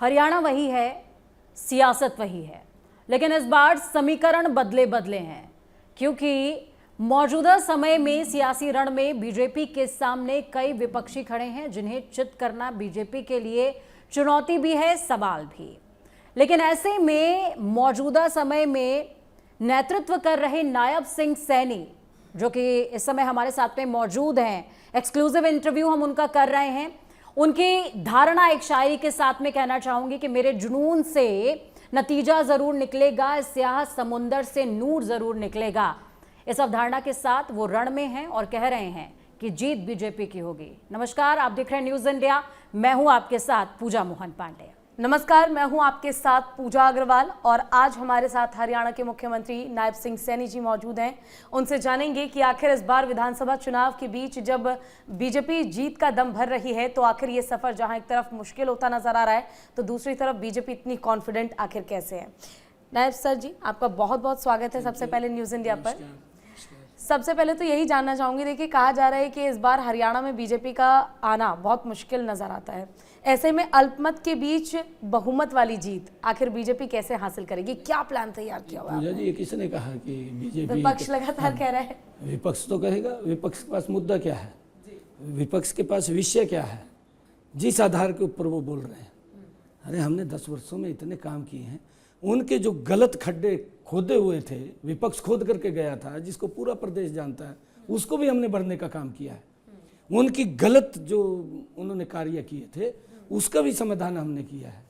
हरियाणा वही है, सियासत वही है, लेकिन इस बार समीकरण बदले बदले हैं क्योंकि मौजूदा समय में सियासी रण में बीजेपी के सामने कई विपक्षी खड़े हैं जिन्हें चित करना बीजेपी के लिए चुनौती भी है, सवाल भी। लेकिन ऐसे में मौजूदा समय में नेतृत्व कर रहे नायब सिंह सैनी, जो कि इस समय हमारे साथ में मौजूद हैं, एक्सक्लूसिव इंटरव्यू हम उनका कर रहे हैं। उनकी धारणा एक शायरी के साथ में कहना चाहूंगी कि मेरे जुनून से नतीजा जरूर निकलेगा, इस स्याह समुंदर से नूर जरूर निकलेगा। इस अवधारणा के साथ वो रण में हैं और कह रहे हैं कि जीत बीजेपी की होगी। नमस्कार, आप देख रहे हैं न्यूज इंडिया। मैं हूं आपके साथ पूजा मोहन पांडे। नमस्कार, मैं हूं आपके साथ पूजा अग्रवाल और आज हमारे साथ हरियाणा के मुख्यमंत्री नायब सिंह सैनी जी मौजूद हैं। उनसे जानेंगे कि आखिर इस बार विधानसभा चुनाव के बीच जब बीजेपी जीत का दम भर रही है तो आखिर ये सफर जहां एक तरफ मुश्किल होता नजर आ रहा है तो दूसरी तरफ बीजेपी इतनी कॉन्फिडेंट आखिर कैसे है। नायब सर जी, आपका बहुत बहुत स्वागत है सबसे पहले न्यूज़ इंडिया पर। सबसे पहले तो यही जानना चाहूंगी, देखिए कहा जा रहा है कि इस बार हरियाणा में बीजेपी का आना बहुत मुश्किल नजर आता है। ऐसे में अल्पमत के बीच बहुमत वाली जीत आखिर बीजेपी कैसे हासिल करेगी, क्या प्लान तैयार किया हुआ है? जी, किसने कहा कि बीजेपी? विपक्ष लगातार कह रहा है। विपक्ष तो कहेगा, विपक्ष के पास मुद्दा क्या है, विपक्ष के पास विषय क्या है, जिस आधार के ऊपर वो बोल रहे हैं। अरे हमने 10 वर्षों में इतने काम किए हैं, उनके जो गलत खड्डे खोदे हुए थे, विपक्ष खोद करके गया था, जिसको पूरा प्रदेश जानता है, उसको भी हमने भरने का काम किया है। उनकी गलत जो उन्होंने कार्य किए थे उसका भी समाधान हमने किया है।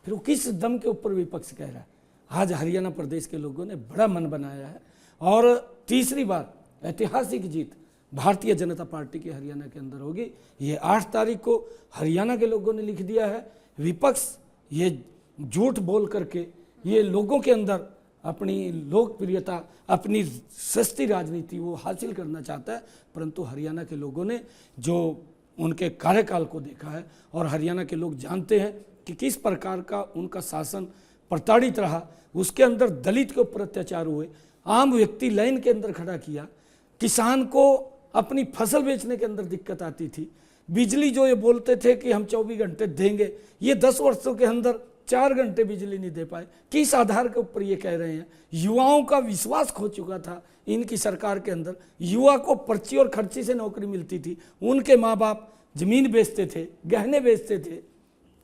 फिर वो किस दम के ऊपर विपक्ष कह रहा है? आज हरियाणा प्रदेश के लोगों ने बड़ा मन बनाया है और तीसरी बार ऐतिहासिक जीत भारतीय जनता पार्टी की हरियाणा के अंदर होगी। ये 8 तारीख को हरियाणा के लोगों ने लिख दिया है। विपक्ष ये झूठ बोल करके ये लोगों के अंदर अपनी लोकप्रियता, अपनी सस्ती राजनीति वो हासिल करना चाहता है, परंतु हरियाणा के लोगों ने जो उनके कार्यकाल को देखा है और हरियाणा के लोग जानते हैं कि किस प्रकार का उनका शासन प्रताड़ित रहा। उसके अंदर दलित के ऊपर अत्याचार हुए, आम व्यक्ति लाइन के अंदर खड़ा किया, किसान को अपनी फसल बेचने के अंदर दिक्कत आती थी, बिजली जो ये बोलते थे कि हम 24 घंटे देंगे, ये 10 वर्षों के अंदर 4 घंटे बिजली नहीं दे पाए। किस आधार के ऊपर ये कह रहे हैं? युवाओं का विश्वास खो चुका था इनकी सरकार के अंदर। युवा को पर्ची और खर्ची से नौकरी मिलती थी, उनके माँ बाप जमीन बेचते थे, गहने बेचते थे,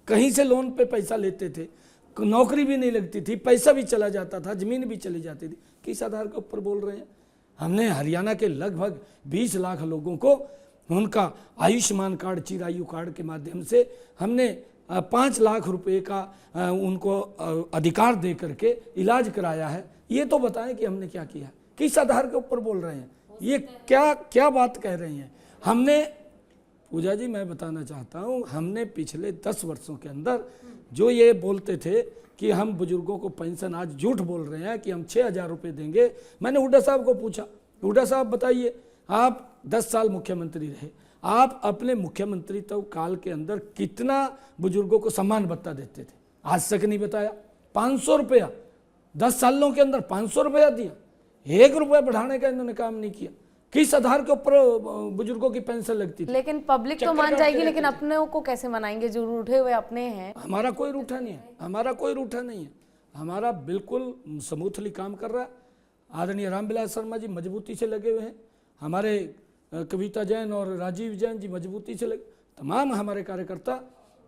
कहीं से लोन पे पैसा लेते थे, नौकरी भी नहीं लगती थी, पैसा भी चला जाता था, जमीन भी चली जाती थी। किस आधार के ऊपर बोल रहे हैं? हमने हरियाणा के लगभग 20 लाख लोगों को उनका आयुष्मान कार्ड, चिरायु कार्ड के माध्यम से हमने 5 लाख रुपए का उनको अधिकार दे करके इलाज कराया है। ये तो बताएं कि हमने क्या किया, किस आधार के ऊपर बोल रहे हैं, ये क्या क्या बात कह रहे हैं? हमने, पूजा जी मैं बताना चाहता हूँ, हमने पिछले 10 वर्षों के अंदर जो ये बोलते थे कि हम बुजुर्गों को पेंशन, आज झूठ बोल रहे हैं कि हम 6,000 रुपये देंगे। मैंने हुड्डा साहब को पूछा, हुड्डा साहब बताइए, आप 10 साल मुख्यमंत्री रहे, आप अपने मुख्यमंत्री तो काल के अंदर कितना बुजुर्गों को सम्मान भत्ता देते थे? आज तक नहीं बताया। 500 रुपया 10 सालों के अंदर 500 रुपया दिया, 1 रुपया बढ़ाने का इन्होंने काम नहीं किया। किस आधार के ऊपर बुजुर्गों की पेंशन लगती थी? लेकिन पब्लिक तो मान जाएगी, लेकिन अपने को कैसे मनाएंगे? जो रूठे हुए अपने हैं। हमारा कोई रूठा नहीं है, हमारा कोई रूठा नहीं है, हमारा बिल्कुल स्मूथली काम कर रहा है। आदरणीय रामविलास शर्मा जी मजबूती से लगे हुए हैं, हमारे कविता जैन और राजीव जैन जी मजबूती से लगे, तमाम हमारे कार्यकर्ता।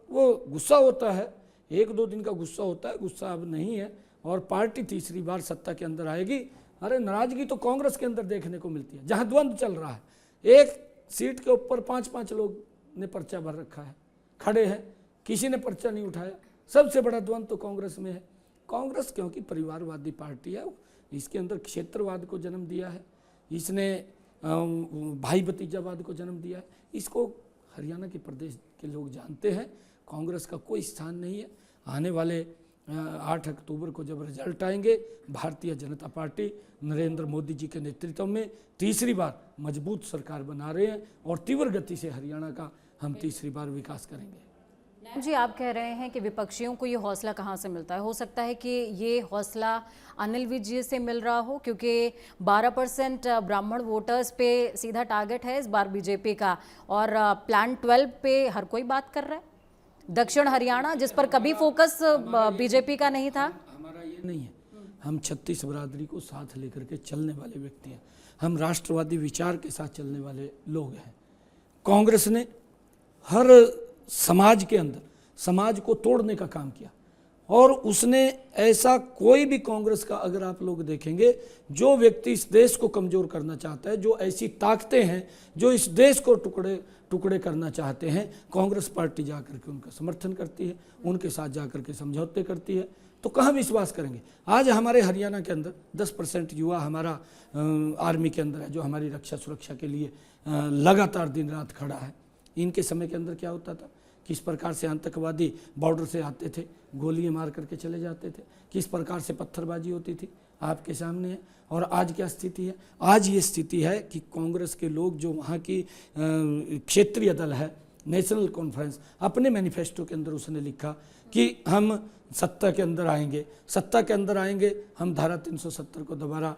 वो गुस्सा होता है, 1-2 दिन का गुस्सा होता है, गुस्सा अब नहीं है और पार्टी तीसरी बार सत्ता के अंदर आएगी। अरे नाराजगी तो कांग्रेस के अंदर देखने को मिलती है, जहां द्वंद्व चल रहा है। एक सीट के ऊपर 5-5 लोग ने पर्चा भर रखा है, खड़े हैं, किसी ने पर्चा नहीं उठाया। सबसे बड़ा द्वंद्व तो कांग्रेस में है। कांग्रेस क्योंकि परिवारवादी पार्टी है, इसके अंदर क्षेत्रवाद को जन्म दिया है, इसने भाई भतीजावाद को जन्म दिया है। इसको हरियाणा के प्रदेश के लोग जानते हैं। कांग्रेस का कोई स्थान नहीं है। आने वाले 8 अक्टूबर को जब रिजल्ट आएंगे, भारतीय जनता पार्टी नरेंद्र मोदी जी के नेतृत्व में तीसरी बार मजबूत सरकार बना रहे हैं और तीव्र गति से हरियाणा का हम तीसरी बार विकास करेंगे। जी, आप कह रहे हैं कि विपक्षियों को ये हौसला कहाँ से मिलता है? हो सकता है कि ये हौसला अनिल विज जी से मिल रहा हो, क्योंकि 12% ब्राह्मण वोटर्स पे सीधा टारगेट है इस बार बीजेपी का और प्लान 12 पे हर कोई बात कर रहा है। दक्षिण हरियाणा जिस पर कभी फोकस बीजेपी का नहीं था। हमारा ये नहीं है, हम 36 बरादरी को साथ लेकर के चलने वाले व्यक्ति हैं, हम राष्ट्रवादी विचार के साथ चलने वाले लोग हैं। कांग्रेस ने हर समाज के अंदर समाज को तोड़ने का काम किया और उसने ऐसा कोई भी कांग्रेस का अगर आप लोग देखेंगे जो व्यक्ति इस देश को कमज़ोर करना चाहता है, जो ऐसी ताकतें हैं जो इस देश को टुकड़े टुकड़े करना चाहते हैं, कांग्रेस पार्टी जाकर के उनका समर्थन करती है, उनके साथ जाकर के समझौते करती है। तो कहाँ विश्वास करेंगे। आज हमारे हरियाणा के अंदर 10% युवा हमारा आर्मी के अंदर है, जो हमारी रक्षा सुरक्षा के लिए लगातार दिन रात खड़ा है। इनके समय के अंदर क्या होता था, किस प्रकार से आतंकवादी बॉर्डर से आते थे, गोलियां मार करके चले जाते थे, किस प्रकार से पत्थरबाजी होती थी, आपके सामने है। और आज क्या स्थिति है, आज ये स्थिति है कि कांग्रेस के लोग जो वहाँ की क्षेत्रीय दल है नेशनल कॉन्फ्रेंस, अपने मैनिफेस्टो के अंदर उसने लिखा कि हम सत्ता के अंदर आएंगे, सत्ता के अंदर आएंगे, हम धारा 370 को दोबारा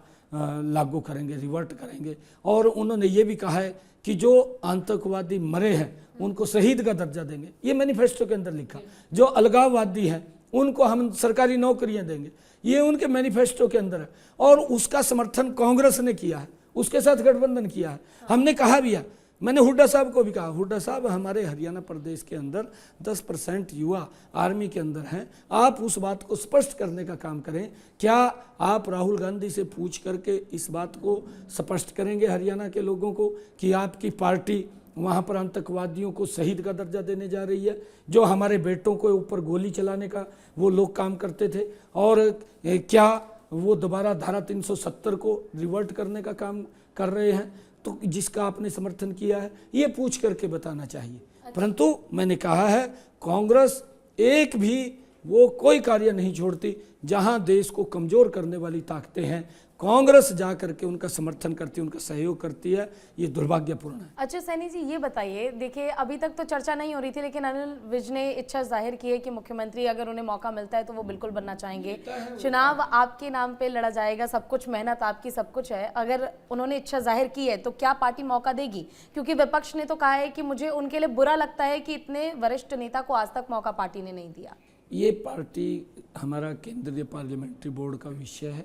लागू करेंगे, रिवर्ट करेंगे। और उन्होंने ये भी कहा है कि जो आतंकवादी मरे हैं उनको शहीद का दर्जा देंगे, ये मैनिफेस्टो के अंदर लिखा। जो अलगाववादी हैं उनको हम सरकारी नौकरियां देंगे, ये उनके मैनिफेस्टो के अंदर है। और उसका समर्थन कांग्रेस ने किया है, उसके साथ गठबंधन किया है। हमने कहा भी है, मैंने हुड्डा साहब को भी कहा, हुड्डा साहब हमारे हरियाणा प्रदेश के अंदर 10% युवा आर्मी के अंदर हैं, आप उस बात को स्पष्ट करने का काम करें। क्या आप राहुल गांधी से पूछ करके इस बात को स्पष्ट करेंगे हरियाणा के लोगों को कि आपकी पार्टी वहाँ पर आतंकवादियों को शहीद का दर्जा देने जा रही है, जो हमारे बेटों को ऊपर गोली चलाने का वो लोग काम करते थे, और क्या वो दोबारा धारा 370 को रिवर्ट करने का काम कर रहे हैं, तो जिसका आपने समर्थन किया है, ये पूछ करके बताना चाहिए। परंतु मैंने कहा है कांग्रेस एक भी वो कोई कार्य नहीं छोड़ती जहां देश को कमजोर करने वाली ताकतें हैं, कांग्रेस जा करके उनका समर्थन करती है, उनका सहयोग करती है। ये दुर्भाग्यपूर्ण है। अच्छा सैनी जी, ये बताइए, देखिए अभी तक तो चर्चा नहीं हो रही थी, लेकिन अनिल विज ने इच्छा जाहिर की है कि मुख्यमंत्री अगर उन्हें मौका मिलता है तो वो बिल्कुल बनना चाहेंगे। चुनाव आपके नाम पे लड़ा जाएगा, सब कुछ मेहनत आपकी, सब कुछ है। अगर उन्होंने इच्छा जाहिर की है तो क्या पार्टी मौका देगी? क्योंकि विपक्ष ने तो कहा है कि मुझे उनके लिए बुरा लगता है कि इतने वरिष्ठ नेता को आज तक मौका पार्टी ने नहीं दिया। ये पार्टी हमारा केंद्रीय पार्लियामेंट्री बोर्ड का विषय है।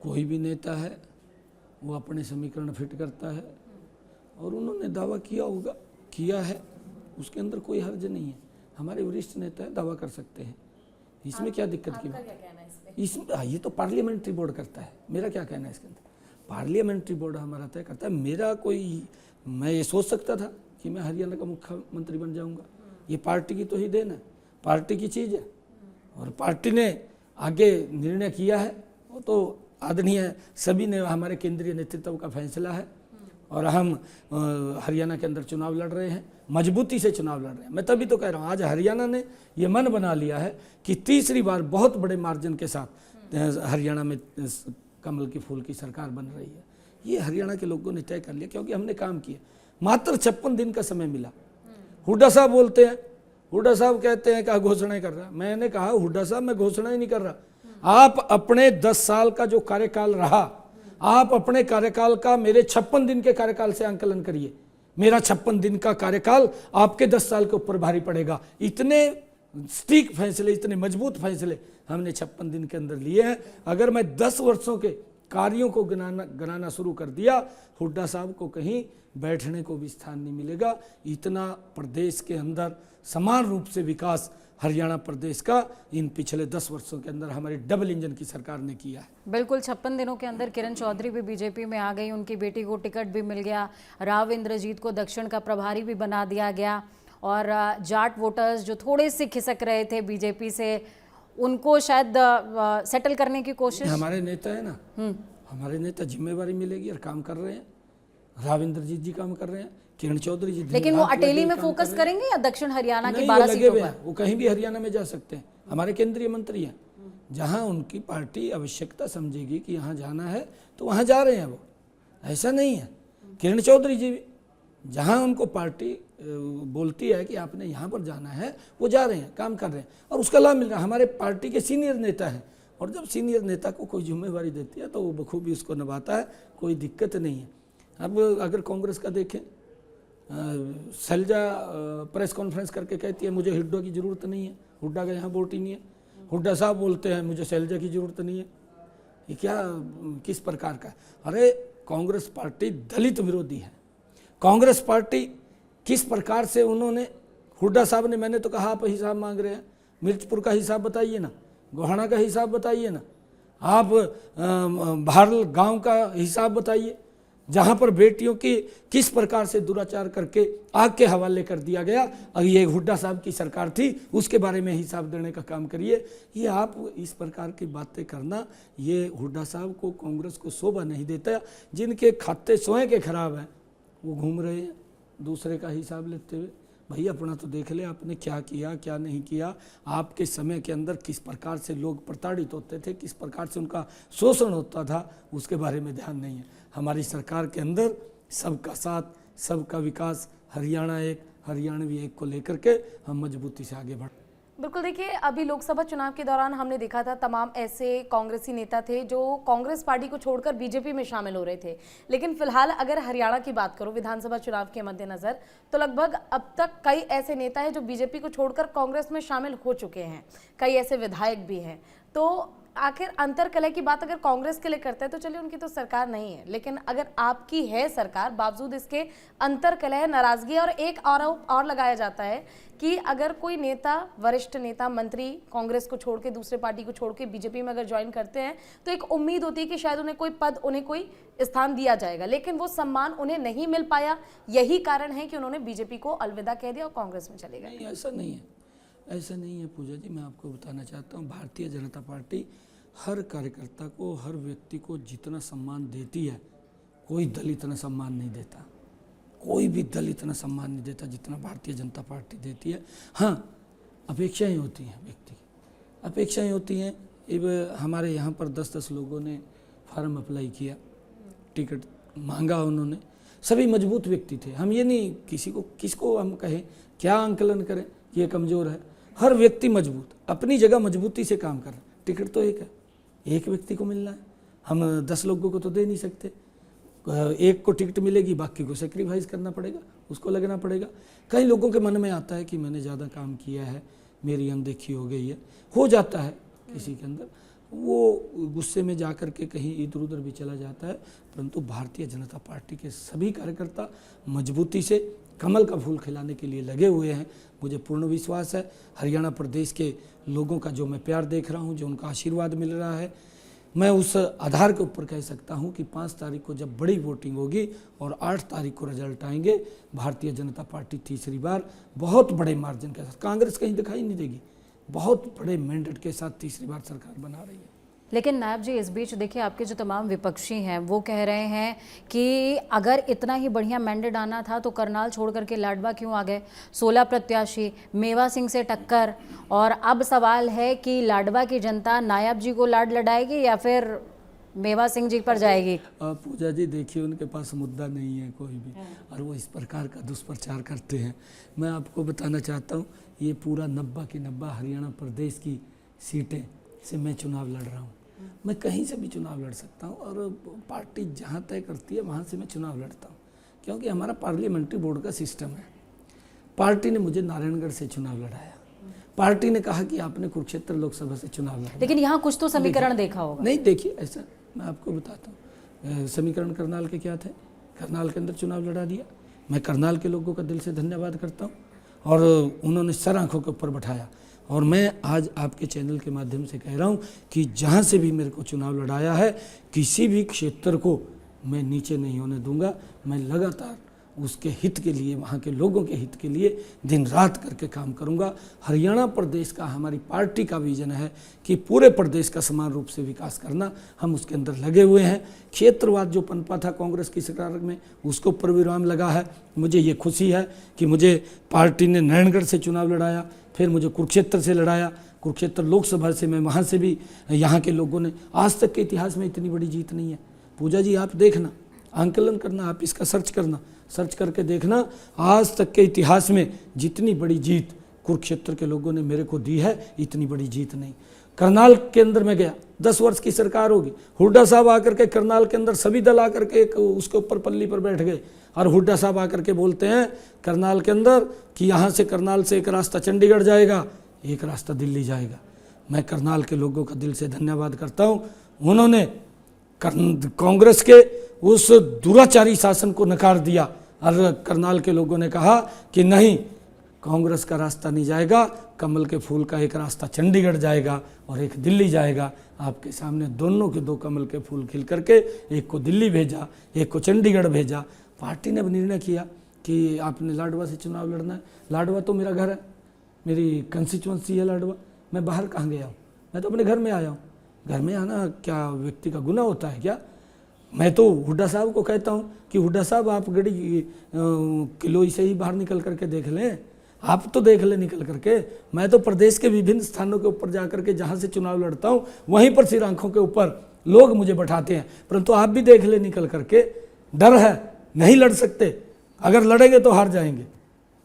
कोई भी नेता है वो अपने समीकरण फिट करता है, और उन्होंने दावा किया होगा, किया है, उसके अंदर कोई हर्ज नहीं है। हमारे वरिष्ठ नेता है, दावा कर सकते हैं, इसमें क्या दिक्कत की बात? इसमें ये तो पार्लियामेंट्री बोर्ड करता है, मेरा क्या कहना है इसके अंदर? पार्लियामेंट्री बोर्ड हमारा तय करता है। मेरा कोई, मैं ये सोच सकता था कि मैं हरियाणा का मुख्यमंत्री बन जाऊंगा, ये पार्टी की तो ही देन है, पार्टी की चीज़ है, और पार्टी ने आगे निर्णय किया है, वो तो आदरणीय सभी ने, हमारे केंद्रीय नेतृत्व का फैसला है, और हम हरियाणा के अंदर चुनाव लड़ रहे हैं, मजबूती से चुनाव लड़ रहे हैं। मैं तभी तो कह रहा हूँ, आज हरियाणा ने ये मन बना लिया है कि तीसरी बार बहुत बड़े मार्जिन के साथ हरियाणा में कमल के फूल की सरकार बन रही है। ये हरियाणा के लोगों ने तय कर लिया, क्योंकि हमने काम किया। मात्र 56 दिन का समय मिला। हुड्डा साहब बोलते हैं, हुड्डा साहब कहते हैं कि घोषणा कर रहा। मैंने कहा हुड्डा साहब मैं घोषणा ही नहीं कर रहा, आप अपने 10 साल का जो कार्यकाल रहा, आप अपने कार्यकाल का मेरे 56 दिन के कार्यकाल से आंकलन करिए। मेरा 56 दिन का कार्यकाल आपके 10 साल के ऊपर भारी पड़ेगा। इतने स्टीक फैसले, इतने मजबूत फैसले हमने 56 दिन के अंदर लिए हैं। अगर मैं 10 वर्षों के कार्यों को गिनाना शुरू कर दिया, हुड्डा साहब को कहीं बैठने को भी स्थान नहीं मिलेगा। इतना प्रदेश के अंदर समान रूप से विकास हरियाणा प्रदेश का इन पिछले 10 वर्षों के अंदर हमारी डबल इंजन की सरकार ने किया है। बिल्कुल, 56 दिनों के अंदर किरण चौधरी भी बीजेपी में आ गई, उनकी बेटी को टिकट भी मिल गया, राव इंद्रजीत को दक्षिण का प्रभारी भी बना दिया गया, और जाट वोटर्स जो थोड़े से खिसक रहे थे बीजेपी से, उनको शायद सेटल करने की कोशिश। हमारे नेता है ना, हमारे नेता जिम्मेवारी मिलेगी और काम कर रहे हैं। राव इंद्रजीत जी काम कर रहे हैं, किरण चौधरी जी, लेकिन वो अटेली में फोकस करेंगे या दक्षिण हरियाणा की 12 सीटों पर? वो कहीं भी हरियाणा में जा सकते हैं, हमारे केंद्रीय मंत्री हैं। जहां उनकी पार्टी आवश्यकता समझेगी कि यहाँ जाना है तो वहाँ जा रहे हैं वो, ऐसा नहीं है। किरण चौधरी जी जहाँ उनको पार्टी बोलती है कि आपने यहाँ पर जाना है, वो जा रहे हैं, काम कर रहे हैं, और उसका लाभ मिल रहा है। हमारे पार्टी के सीनियर नेता हैं, और जब सीनियर नेता को कोई जिम्मेवारी देती है तो वो बखूबी उसको निभाता है, कोई दिक्कत नहीं है। अब अगर कांग्रेस का देखें शैलजा प्रेस कॉन्फ्रेंस करके कहती है मुझे हुड्डा की ज़रूरत नहीं है, हुड्डा का यहाँ वोट ही नहीं है। हुड्डा साहब बोलते हैं मुझे शैलजा की ज़रूरत नहीं है। ये क्या किस प्रकार का? अरे कांग्रेस पार्टी दलित विरोधी है। कांग्रेस पार्टी किस प्रकार से उन्होंने, हुड्डा साहब ने, मैंने तो कहा आप हिसाब मांग रहे हैं, मिर्चपुर का हिसाब बताइए ना, गोहाना का हिसाब बताइए ना, आप भारल गांव का हिसाब बताइए, जहां पर बेटियों की किस प्रकार से दुराचार करके आग के हवाले कर दिया गया। अगर ये हुड्डा साहब की सरकार थी उसके बारे में हिसाब देने का काम करिए। ये आप इस प्रकार की बातें करना, ये हुड्डा साहब को, कांग्रेस को शोभा नहीं देता। जिनके खाते स्वयं के खराब हैं वो घूम रहे हैं दूसरे का हिसाब लेते हुए। भाई अपना तो देख ले आपने क्या किया क्या नहीं किया। आपके समय के अंदर किस प्रकार से लोग प्रताड़ित होते थे, किस प्रकार से उनका शोषण होता था, उसके बारे में ध्यान नहीं है। हमारी सरकार के अंदर सबका साथ, सबका विकास, हरियाणा एक, हरियाणवी एक को लेकर के हम मजबूती से आगे बढ़। बिल्कुल, देखिए अभी लोकसभा चुनाव के दौरान हमने देखा था तमाम ऐसे कांग्रेसी नेता थे जो कांग्रेस पार्टी को छोड़कर बीजेपी में शामिल हो रहे थे। लेकिन फिलहाल अगर हरियाणा की बात करो विधानसभा चुनाव के मद्देनजर, तो लगभग अब तक कई ऐसे नेता हैं जो बीजेपी को छोड़कर कांग्रेस में शामिल हो चुके हैं, कई ऐसे विधायक भी हैं। तो आखिर अंतरकलह की बात अगर कांग्रेस के लिए करते हैं तो चलिए उनकी तो सरकार नहीं है, लेकिन अगर आपकी है सरकार, बावजूद इसके अंतरकलह, नाराजगी और एक आरोप और लगाया जाता है कि अगर कोई नेता, वरिष्ठ नेता, मंत्री कांग्रेस को छोड़ के, दूसरे पार्टी को छोड़ के बीजेपी में अगर ज्वाइन करते हैं तो एक उम्मीद होती है कि शायद उन्हें कोई पद, उन्हें कोई स्थान दिया जाएगा, लेकिन वो सम्मान उन्हें नहीं मिल पाया। यही कारण है कि उन्होंने बीजेपी को अलविदा कह दिया और कांग्रेस में चले गए। ऐसा नहीं है, ऐसा नहीं है पूजा जी। मैं आपको बताना चाहता हूँ, भारतीय जनता पार्टी हर कार्यकर्ता को, हर व्यक्ति को जितना सम्मान देती है, कोई दल इतना सम्मान नहीं देता, कोई भी दल इतना सम्मान नहीं देता जितना भारतीय जनता पार्टी देती है। हाँ, अपेक्षाएं होती हैं, व्यक्ति की अपेक्षाएं होती हैं। अब हमारे यहाँ पर 10-10 लोगों ने फार्म अप्लाई किया, टिकट मांगा उन्होंने, सभी मजबूत व्यक्ति थे। हम ये नहीं किसको हम कहें, क्या आंकलन करें कि ये कमज़ोर है। हर व्यक्ति मजबूत, अपनी जगह मजबूती से काम कर रहा है। टिकट तो एक है, एक व्यक्ति को मिलना है, हम 10 लोगों को तो दे नहीं सकते। एक को टिकट मिलेगी, बाकी को सेक्रीफाइस करना पड़ेगा, उसको लगना पड़ेगा। कई लोगों के मन में आता है कि मैंने ज़्यादा काम किया है, मेरी अनदेखी हो गई है, हो जाता है किसी के अंदर, वो गुस्से में जाकर के कहीं इधर उधर भी चला जाता है। परंतु भारतीय जनता पार्टी के सभी कार्यकर्ता मजबूती से कमल का फूल खिलाने के लिए लगे हुए हैं। मुझे पूर्ण विश्वास है हरियाणा प्रदेश के लोगों का जो मैं प्यार देख रहा हूं, जो उनका आशीर्वाद मिल रहा है, मैं उस आधार के ऊपर कह सकता हूं कि 5 तारीख को जब बड़ी वोटिंग होगी और 8 तारीख को रिजल्ट आएंगे, भारतीय जनता पार्टी तीसरी बार बहुत बड़े मार्जिन के साथ, कांग्रेस कहीं दिखाई नहीं देगी, बहुत बड़े मैंडेट के साथ तीसरी बार सरकार बना रही है। लेकिन नायब जी, इस बीच देखिए आपके जो तमाम विपक्षी हैं वो कह रहे हैं कि अगर इतना ही बढ़िया मैंडेट आना था तो करनाल छोड़ करके लाडवा क्यों आ गए। 16 प्रत्याशी, मेवा सिंह से टक्कर, और अब सवाल है कि लाडवा की जनता नायब जी को लाड लड़ाएगी या फिर मेवा सिंह जी पर जाएगी। पूजा जी देखिए, उनके पास मुद्दा नहीं है कोई भी, और वो इस प्रकार का दुष्प्रचार करते हैं। मैं आपको बताना चाहता हूँ, ये पूरा 90 की 90 हरियाणा प्रदेश की सीटें से मैं चुनाव लड़ रहा हूँ। मैं कहीं से भी चुनाव लड़ सकता हूँ, और पार्टी जहाँ तय करती है वहाँ से मैं चुनाव लड़ता हूँ, क्योंकि हमारा पार्लियामेंट्री बोर्ड का सिस्टम है। पार्टी ने मुझे नारायणगढ़ से चुनाव लड़ाया, पार्टी ने कहा कि आपने कुरुक्षेत्र लोकसभा से चुनाव लड़ा, लेकिन यहाँ कुछ तो समीकरण देखा होगा। नहीं, देखिए ऐसा मैं आपको बताता हूँ, समीकरण करनाल के क्या थे, करनाल के अंदर चुनाव लड़ा दिया। मैं करनाल के लोगों का दिल से धन्यवाद करता हूँ, और उन्होंने सर आँखों के ऊपर बैठाया। और मैं आज आपके चैनल के माध्यम से कह रहा हूँ कि जहाँ से भी मेरे को चुनाव लड़ाया है, किसी भी क्षेत्र को मैं नीचे नहीं होने दूंगा। मैं लगातार उसके हित के लिए, वहाँ के लोगों के हित के लिए दिन रात करके काम करूँगा। हरियाणा प्रदेश का, हमारी पार्टी का विजन है कि पूरे प्रदेश का समान रूप से विकास करना, हम उसके अंदर लगे हुए हैं। क्षेत्रवाद जो पनपा था कांग्रेस की सरकार में, उसको ऊपर विराम लगा है। मुझे ये खुशी है कि मुझे पार्टी ने नारायणगढ़ से चुनाव लड़ाया, फिर मुझे कुरुक्षेत्र से लड़ाया, कुरुक्षेत्र लोकसभा से मैं वहाँ से भी, यहाँ के लोगों ने, आज तक के इतिहास में इतनी बड़ी जीत नहीं है। पूजा जी आप देखना, आंकलन करना, आप इसका सर्च करना, सर्च करके देखना, आज तक के इतिहास में जितनी बड़ी जीत कुरुक्षेत्र के लोगों ने मेरे को दी है, इतनी बड़ी जीत नहीं। करनाल के अंदर मैं गया, 10 वर्ष की सरकार होगी, हुड्डा साहब आकर के करनाल के अंदर सभी दल आकर के उसके ऊपर पल्ली पर बैठ गए, और हुड्डा साहब आकर के बोलते हैं करनाल के अंदर कि यहाँ से करनाल से एक रास्ता चंडीगढ़ जाएगा, एक रास्ता दिल्ली जाएगा। मैं करनाल के लोगों का दिल से धन्यवाद करता हूँ, उन्होंने कांग्रेस के उस दुराचारी शासन को नकार दिया और करनाल के लोगों ने कहा कि नहीं, कांग्रेस का रास्ता नहीं जाएगा, कमल के फूल का एक रास्ता चंडीगढ़ जाएगा और एक दिल्ली जाएगा। आपके सामने दोनों के दो कमल के फूल खिल करके एक को दिल्ली भेजा, एक को चंडीगढ़ भेजा। पार्टी ने निर्णय किया कि आपने लाडवा से चुनाव लड़ना है। लाडवा तो मेरा घर है, मेरी कंस्टिट्यूंसी है लाडवा। मैं बाहर कहाँ गया हूँ, मैं तो अपने घर में आया हूँ। घर में आना क्या व्यक्ति का गुनाह होता है क्या? मैं तो हुड्डा साहब को कहता हूँ कि हुड्डा साहब आप गड़ी किलोई से ही बाहर निकल करके देख लें, आप तो देख ले निकल करके। मैं तो प्रदेश के विभिन्न स्थानों के ऊपर जाकर के जहाँ से चुनाव लड़ता हूँ वहीं पर सिर आंखों के ऊपर लोग मुझे बैठाते हैं, परंतु आप भी देख ले निकल करके। डर है, नहीं लड़ सकते, अगर लड़ेंगे तो हार जाएंगे,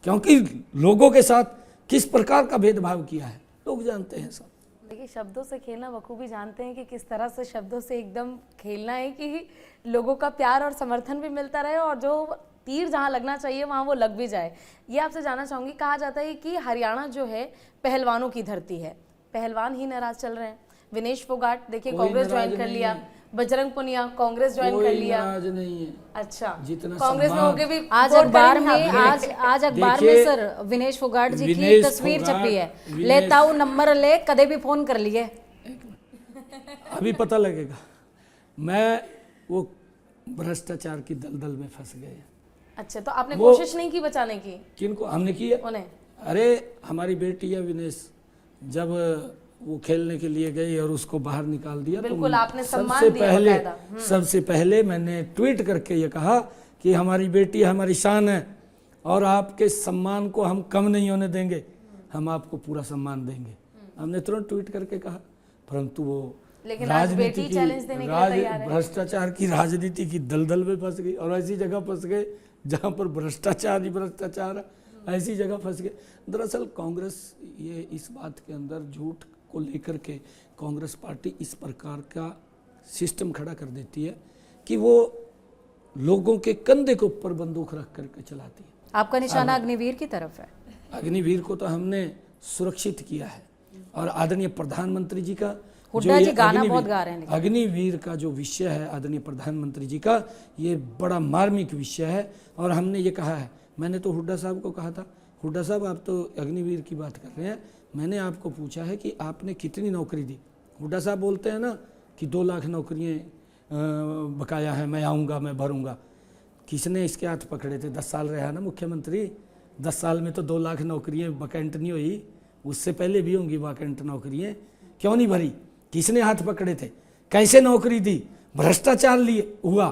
क्योंकि लोगों के साथ किस प्रकार का भेदभाव किया है लोग जानते हैं सब। देखिए, शब्दों से खेलना बखूबी जानते हैं कि किस तरह से शब्दों से एकदम खेलना है कि लोगों का प्यार और समर्थन भी मिलता रहे और जो तीर जहां लगना चाहिए वहां वो लग भी जाए। ये आपसे जानना चाहूंगी, कहा जाता है कि हरियाणा जो है पहलवानों की धरती है, पहलवान ही नाराज चल रहे हैं। विनेश फोगाट देखिए कांग्रेस ज्वाइन कर लिया, बजरंग पुनिया कांग्रेस ज्वाइन कर लिया। नाराज नहीं है, अच्छा, जितना कांग्रेस में होके भी आज वोट अखबार करेंगे में आप? आज अखबार में सर विनेश फोगाट जी की विनेश तस्वीर फोगाट, छपी है। विनेश- लेता हूँ नंबर ले, कदे भी फोन कर लिए। अभी पता लगेगा। मैं वो भ्रष्टाचार की दलदल में फंस गए। अच्छा, तो आपने वो- कोशिश नहीं की बचाने की किनको हमने की है? उन्हें? अरे हमारी बेटी है विनेश, जब वो खेलने के लिए गई और उसको बाहर निकाल दिया बिल्कुल, तो आपने सम्मान सबसे दिया पहले बकायदा। सबसे पहले मैंने ट्वीट करके ये कहा कि हमारी बेटी हमारी शान है और आपके सम्मान को हम कम नहीं होने देंगे, हम आपको पूरा सम्मान देंगे। हमने तुरंत ट्वीट करके कहा, परंतु वो लेकिन आज बेटी चैलेंज देने के लिए तैयार है। भ्रष्टाचार की राजनीति की दलदल में फंस गई और ऐसी जगह फंस गए जहां पर भ्रष्टाचार ही भ्रष्टाचार है, ऐसी जगह फंस गए। दरअसल कांग्रेस ये इस बात के अंदर झूठ को लेकर के कांग्रेस पार्टी इस प्रकार का सिस्टम खड़ा कर देती है कि वो लोगों के कंधे के ऊपर बंदूक रख करके चलाती है। आपका निशाना अग्निवीर की तरफ है। अग्निवीर को तो हमने सुरक्षित किया है और आदरणीय प्रधानमंत्री जी का हुड्डा जी ये गाना अग्निवीर- बहुत गा रहे हैं लेकिन। अग्निवीर का जो विषय है आदरणीय प्रधानमंत्री जी का, ये बड़ा मार्मिक विषय है और हमने ये कहा है। मैंने तो हुड्डा साहब को कहा था, हुड्डा साहब आप तो अग्निवीर की बात कर रहे हैं, मैंने आपको पूछा है कि आपने कितनी नौकरी दी। हुड्डा साहब बोलते हैं ना कि 2 लाख नौकरियाँ बकाया है, मैं आऊँगा मैं भरूँगा। किसने इसके हाथ पकड़े थे? 10 साल रहा ना मुख्यमंत्री, 10 साल में तो 2 लाख नौकरियाँ वैकेंट नहीं हुई, उससे पहले भी होंगी वैकेंट नौकरियाँ, क्यों नहीं भरी? किसने हाथ पकड़े थे? कैसे नौकरी दी? भ्रष्टाचार लिए हुआ,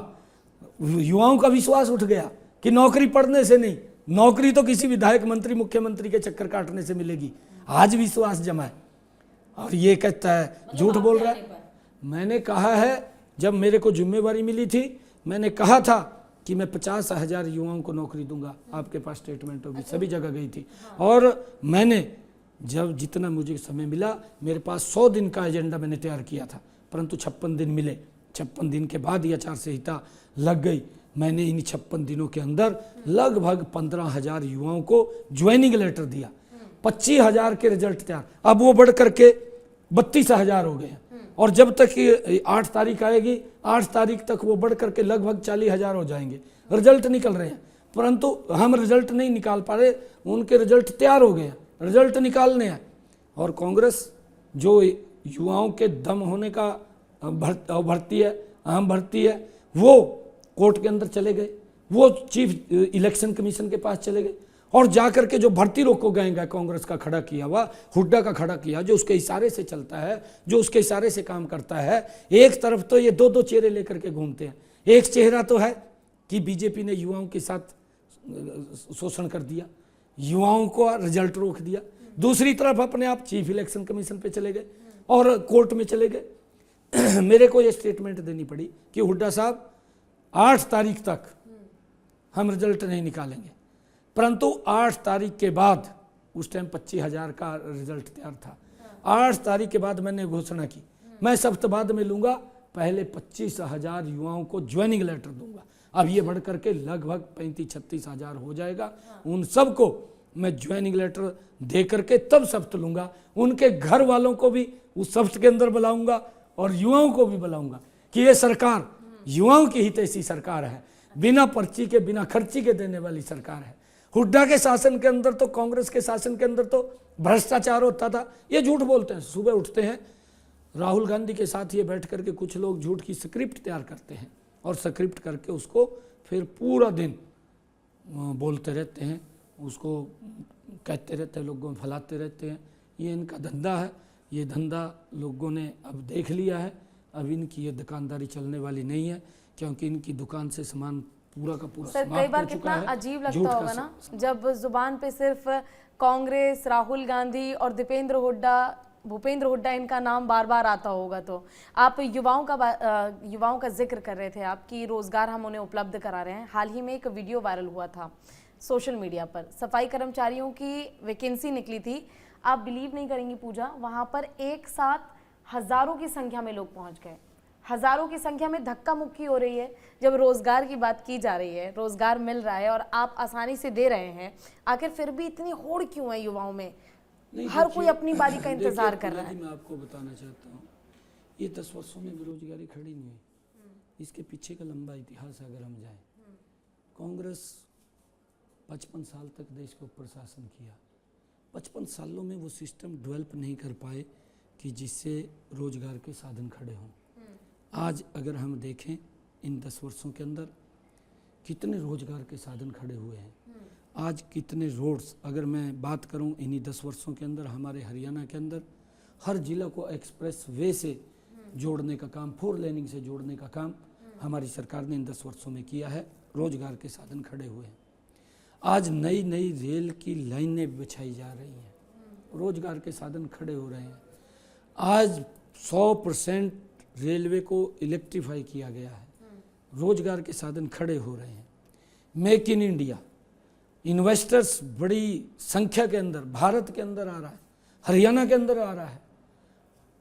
युवाओं का विश्वास उठ गया कि नौकरी पढ़ने से नहीं, नौकरी तो किसी विधायक मंत्री मुख्यमंत्री के चक्कर काटने से मिलेगी। आज विश्वास जमा है और ये कहता है झूठ बोल रहा है। मैंने कहा है, जब मेरे को जिम्मेवारी मिली थी मैंने कहा था कि मैं 50,000 युवाओं को नौकरी दूंगा। आपके पास स्टेटमेंट होगी, सभी जगह गई थी। और मैंने जब जितना मुझे समय मिला, मेरे पास 100 दिन का एजेंडा मैंने तैयार किया था, परंतु 56 दिन मिले। 56 दिन के बाद ये आचार संहिता लग गई। मैंने इन 56 दिनों के अंदर लगभग 15,000 युवाओं को ज्वाइनिंग लेटर दिया। 25,000 के रिजल्ट तैयार, अब वो बढ़ करके 32,000 हो गए और जब तक ये 8 तारीख आएगी, 8 तारीख तक वो बढ़ करके लगभग 40,000 हो जाएंगे। रिजल्ट निकल रहे हैं, परंतु हम रिजल्ट नहीं निकाल पा रहे, उनके रिजल्ट तैयार हो गए, रिजल्ट निकालने हैं। और कांग्रेस जो युवाओं के दम होने का भर्ती है, अहम भर्ती है, वो कोर्ट के अंदर चले गए, वो चीफ इलेक्शन कमीशन के पास चले गए और जाकर के जो भर्ती रोको गएगा कांग्रेस का खड़ा किया हुआ, हुड्डा का खड़ा किया, जो उसके इशारे से चलता है, जो उसके इशारे से काम करता है। एक तरफ तो ये 2-2 चेहरे लेकर के घूमते हैं। एक चेहरा तो है कि बीजेपी ने युवाओं के साथ शोषण कर दिया, युवाओं को रिजल्ट रोक दिया। दूसरी तरफ अपने आप चीफ इलेक्शन कमीशन पे चले गए और कोर्ट में चले गए। मेरे को ये स्टेटमेंट देनी पड़ी कि हुड्डा साहब 8 तारीख तक हम रिजल्ट नहीं निकालेंगे, परंतु 8 तारीख के बाद, उस टाइम 25,000 का रिजल्ट तैयार था, 8 तारीख के बाद मैंने घोषणा की, मैं सप्ताह बाद में लूंगा, पहले 25,000 युवाओं को ज्वाइनिंग लेटर दूंगा। अब ये बढ़ करके लगभग 35-36 हज़ार हो जाएगा। उन सबको मैं ज्वाइनिंग लेटर दे करके तब शपथ लूंगा, उनके घर वालों को भी उस शपथ के अंदर बुलाऊंगा और युवाओं को भी बुलाऊंगा कि ये सरकार युवाओं की हितैषी सरकार है, बिना पर्ची के बिना खर्ची के देने वाली सरकार है। हुड्डा के शासन के अंदर तो, कांग्रेस के शासन के अंदर तो भ्रष्टाचार होता था। ये झूठ बोलते हैं, सुबह उठते हैं राहुल गांधी के साथ ये बैठ करके कुछ लोग झूठ की स्क्रिप्ट तैयार करते हैं और स्क्रिप्ट करके उसको फिर पूरा दिन बोलते रहते हैं, उसको कहते रहते हैं, लोगों में फैलाते रहते हैं। ये इनका धंधा है, ये धंधा लोगों ने अब देख लिया है। अब इनकी ये दुकानदारी चलने वाली नहीं है, क्योंकि इनकी दुकान से सामान पूरा का पूरा सर कई बार कितना अजीब लगता होगा ना, जब जुबान पे सिर्फ कांग्रेस, राहुल गांधी और भूपेंद्र हुड्डा इनका नाम बार बार आता होगा। तो आप युवाओं का जिक्र कर रहे थे आप कि रोजगार हम उन्हें उपलब्ध करा रहे हैं। हाल ही में एक वीडियो वायरल हुआ था सोशल मीडिया पर, सफाई कर्मचारियों की वैकेंसी निकली थी। आप बिलीव नहीं करेंगी पूजा, वहां पर एक साथ हजारों की संख्या में लोग पहुंच गए, हजारों की संख्या में धक्का मुक्की हो रही है। जब रोजगार की बात की जा रही है, रोजगार मिल रहा है और आप आसानी से दे रहे हैं, आखिर फिर भी इतनी होड़ क्यों है युवाओं में? हर कोई अपनी बारी का इंतजार कर रहा है। मैं आपको बताना चाहता हूँ, ये 10 वर्षों में बेरोजगारी खड़ी नहीं हुई। इसके पीछे का लंबा इतिहास अगर हम जाएं, कांग्रेस 55 साल तक देश के ऊपर शासन किया। 55 सालों में वो सिस्टम डेवलप नहीं कर पाए कि जिससे रोजगार के साधन खड़े हों। आज अगर हम देखें इन 10 वर्षों के अंदर कितने रोजगार के साधन खड़े हुए हैं, आज कितने रोड्स, अगर मैं बात करूं इन्हीं 10 वर्षों के अंदर हमारे हरियाणा के अंदर हर जिला को एक्सप्रेस वे से जोड़ने का काम, 4 लेनिंग से जोड़ने का काम हमारी सरकार ने इन 10 वर्षों में किया है। रोजगार के साधन खड़े हुए हैं। आज नई नई रेल की लाइनें बिछाई जा रही हैं, रोजगार के साधन खड़े हो रहे हैं। आज 100% रेलवे को इलेक्ट्रीफाई किया गया है, रोजगार के साधन खड़े हो रहे हैं। मेक इन इंडिया, इन्वेस्टर्स बड़ी संख्या के अंदर भारत के अंदर आ रहा है, हरियाणा के अंदर आ रहा है।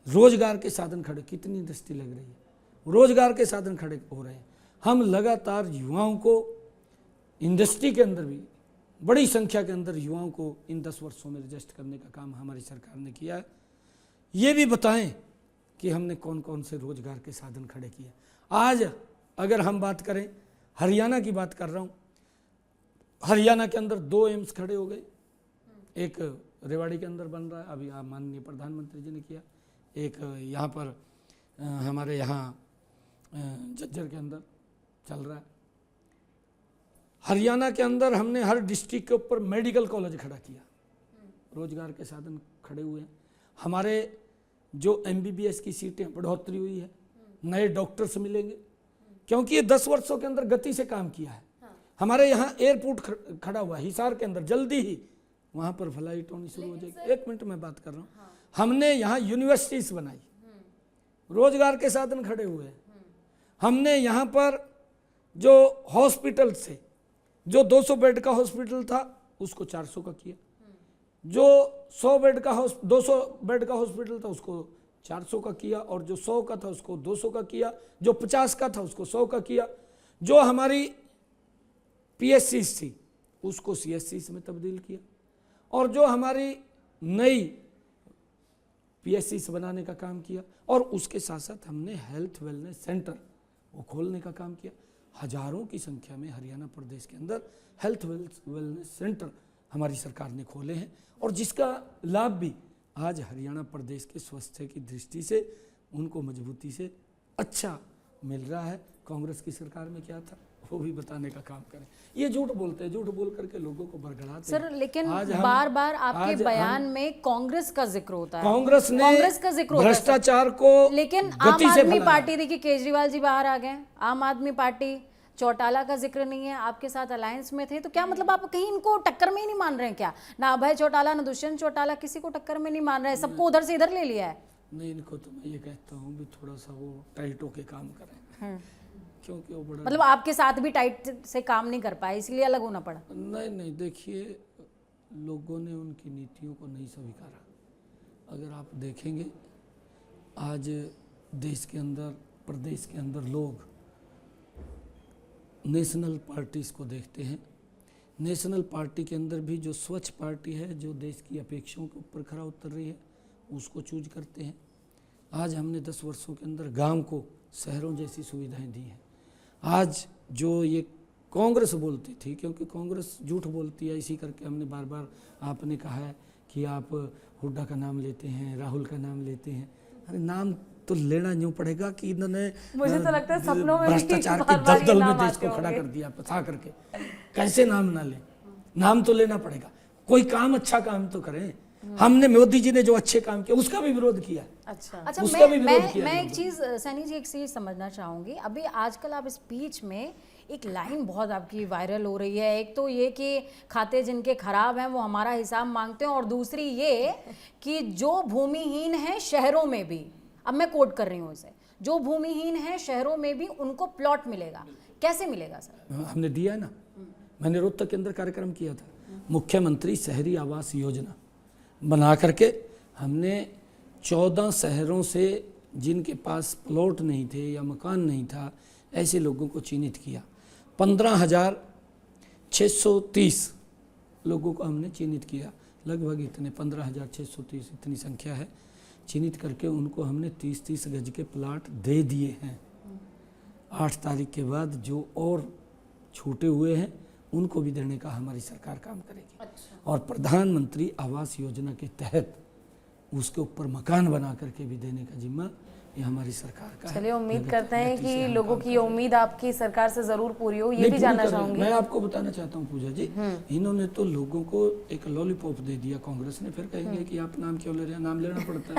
रोजगार के साधन खड़े, कितनी इंडस्ट्री लग रही है, रोजगार के साधन खड़े हो रहे हैं। हम लगातार युवाओं को इंडस्ट्री के अंदर भी बड़ी संख्या के अंदर युवाओं को इन 10 वर्षों में रजिस्टर करने का काम हमारी सरकार ने किया है। ये भी बताएं कि हमने कौन कौन से रोजगार के साधन खड़े किए। आज अगर हम बात करें, हरियाणा की बात कर रहा हूँ, हरियाणा के अंदर 2 एम्स खड़े हो गए। एक रेवाड़ी के अंदर बन रहा है, अभी माननीय प्रधानमंत्री जी ने किया। एक यहाँ पर हमारे यहाँ झज्जर के अंदर चल रहा है। हरियाणा के अंदर हमने हर डिस्ट्रिक्ट के ऊपर मेडिकल कॉलेज खड़ा किया, रोजगार के साधन खड़े हुए हैं। हमारे जो MBBS की सीटें बढ़ोतरी हुई है, नए डॉक्टर्स मिलेंगे, क्योंकि ये 10 वर्षों के अंदर गति से काम किया है। हमारे यहाँ एयरपोर्ट खड़ा हुआ है हिसार के अंदर, जल्दी ही वहाँ पर फ्लाइट होनी शुरू हो जाएगी। 1 मिनट में बात कर रहा हूँ। हमने यहाँ यूनिवर्सिटीज बनाई, रोजगार के साधन खड़े हुए हैं। हमने यहाँ पर जो हॉस्पिटल से, जो 200 बेड का हॉस्पिटल था उसको 400 का किया, जो 200 बेड का हॉस्पिटल था उसको 400 का किया, और जो 100 का था उसको 200 का किया, जो 50 का था उसको 100 का किया। जो हमारी PSCs थी उसको CSCs में तब्दील किया, और जो हमारी नई PSCs बनाने का काम किया, और उसके साथ साथ हमने हेल्थ वेलनेस सेंटर वो खोलने का काम किया। हजारों की संख्या में हरियाणा प्रदेश के अंदर हेल्थ वेलनेस सेंटर हमारी सरकार ने खोले हैं, और जिसका लाभ भी आज हरियाणा प्रदेश के स्वास्थ्य की दृष्टि से उनको मजबूती से अच्छा मिल रहा है। कांग्रेस की सरकार में क्या था वो भी बताने का काम करें। ये झूठ बोलते हैं, झूठ बोल करके लोगों को बरगलाते सर, लेकिन बार बार आपके बयान में कांग्रेस का जिक्र होता है, कांग्रेस का जिक्र होता है, भ्रष्टाचार को, लेकिन आम आदमी पार्टी, देखिए केजरीवाल जी बाहर आ गए, आम आदमी पार्टी, चौटाला का जिक्र नहीं है, आपके साथ अलायंस में थे, तो क्या मतलब आप कहीं इनको टक्कर में ही नहीं मान रहे हैं क्या? ना अभय चौटाला ना दुष्यंत चौटाला, किसी को टक्कर में नहीं मान रहे हैं, सबको उधर से इधर ले लिया है। नहीं, इनको तो मैं ये कहता हूँ भी थोड़ा सा वो टाइट होके काम करें, क्योंकि वो बड़ा, मतलब आपके साथ भी टाइट से काम नहीं कर पाए इसलिए अलग होना पड़ा। नहीं, देखिए लोगों ने उनकी नीतियों को नहीं स्वीकारा। अगर आप देखेंगे आज देश के अंदर, प्रदेश के अंदर लोग नेशनल पार्टीज़ को देखते हैं, नेशनल पार्टी के अंदर भी जो स्वच्छ पार्टी है, जो देश की अपेक्षाओं के ऊपर खरा उतर रही है, उसको चूज करते हैं। आज हमने 10 वर्षों के अंदर गांव को शहरों जैसी सुविधाएं दी हैं। आज जो ये कांग्रेस बोलती थी, क्योंकि कांग्रेस झूठ बोलती है, इसी करके हमने बार बार आपने कहा है कि आप हुड्डा का नाम लेते हैं, राहुल का नाम लेते हैं। अरे नाम तो लेना यूँ पड़ेगा कि इन्होंने मुझे तो लगता है सपनों में भी भ्रष्टाचार के बार-बार ये दलदल में नाम देश आते को खड़ा होंगे। कर दिया फंसा करके। कैसे नाम ना ले, नाम तो लेना पड़ेगा। कोई काम अच्छा काम तो करें। हमने मोदी जी ने जो अच्छे काम किए उसका भी विरोध किया। अच्छा, अच्छा, उसका भी विरोध किया मैं एक चीज सैनी जी, एक चीज समझना चाहूंगी। अभी आजकल आप स्पीच में एक लाइन बहुत आपकी वायरल हो रही है। एक तो ये कि खाते जिनके खराब हैं वो हमारा हिसाब मांगते हैं, और दूसरी ये कि जो भूमिहीन है शहरों में भी, अब मैं कोट कर रही हूँ इसे, जो भूमिहीन है शहरों में भी उनको प्लॉट मिलेगा। कैसे मिलेगा सर? हमने दिया है ना, मैंने रोहतक के अंदर कार्यक्रम किया था, मुख्यमंत्री शहरी आवास योजना बना करके हमने 14 शहरों से जिनके पास प्लॉट नहीं थे या मकान नहीं था, ऐसे लोगों को चिन्हित किया। 15,630 लोगों को हमने चिन्हित किया, लगभग इतने 15,630 इतनी संख्या है। चिन्हित करके उनको हमने 30-30 गज के प्लाट दे दिए हैं। 8 तारीख के बाद जो और छूटे हुए हैं उनको भी देने का हमारी सरकार काम करेगी। अच्छा। और प्रधानमंत्री आवास योजना के तहत उसके ऊपर मकान बना करके भी देने का जिम्मा ये हमारी सरकार का है। चलिए, उम्मीद करते हैं कि लोगों की उम्मीद आपकी सरकार से जरूर पूरी हो। ये भी जानना चाहूंगी, मैं आपको बताना चाहता हूँ पूजा जी, इन्होंने तो लोगों को एक लॉलीपॉप दे दिया कांग्रेस ने। फिर कहेंगे कि आप नाम क्यों ले रहे हैं? नाम लेना पड़ता है,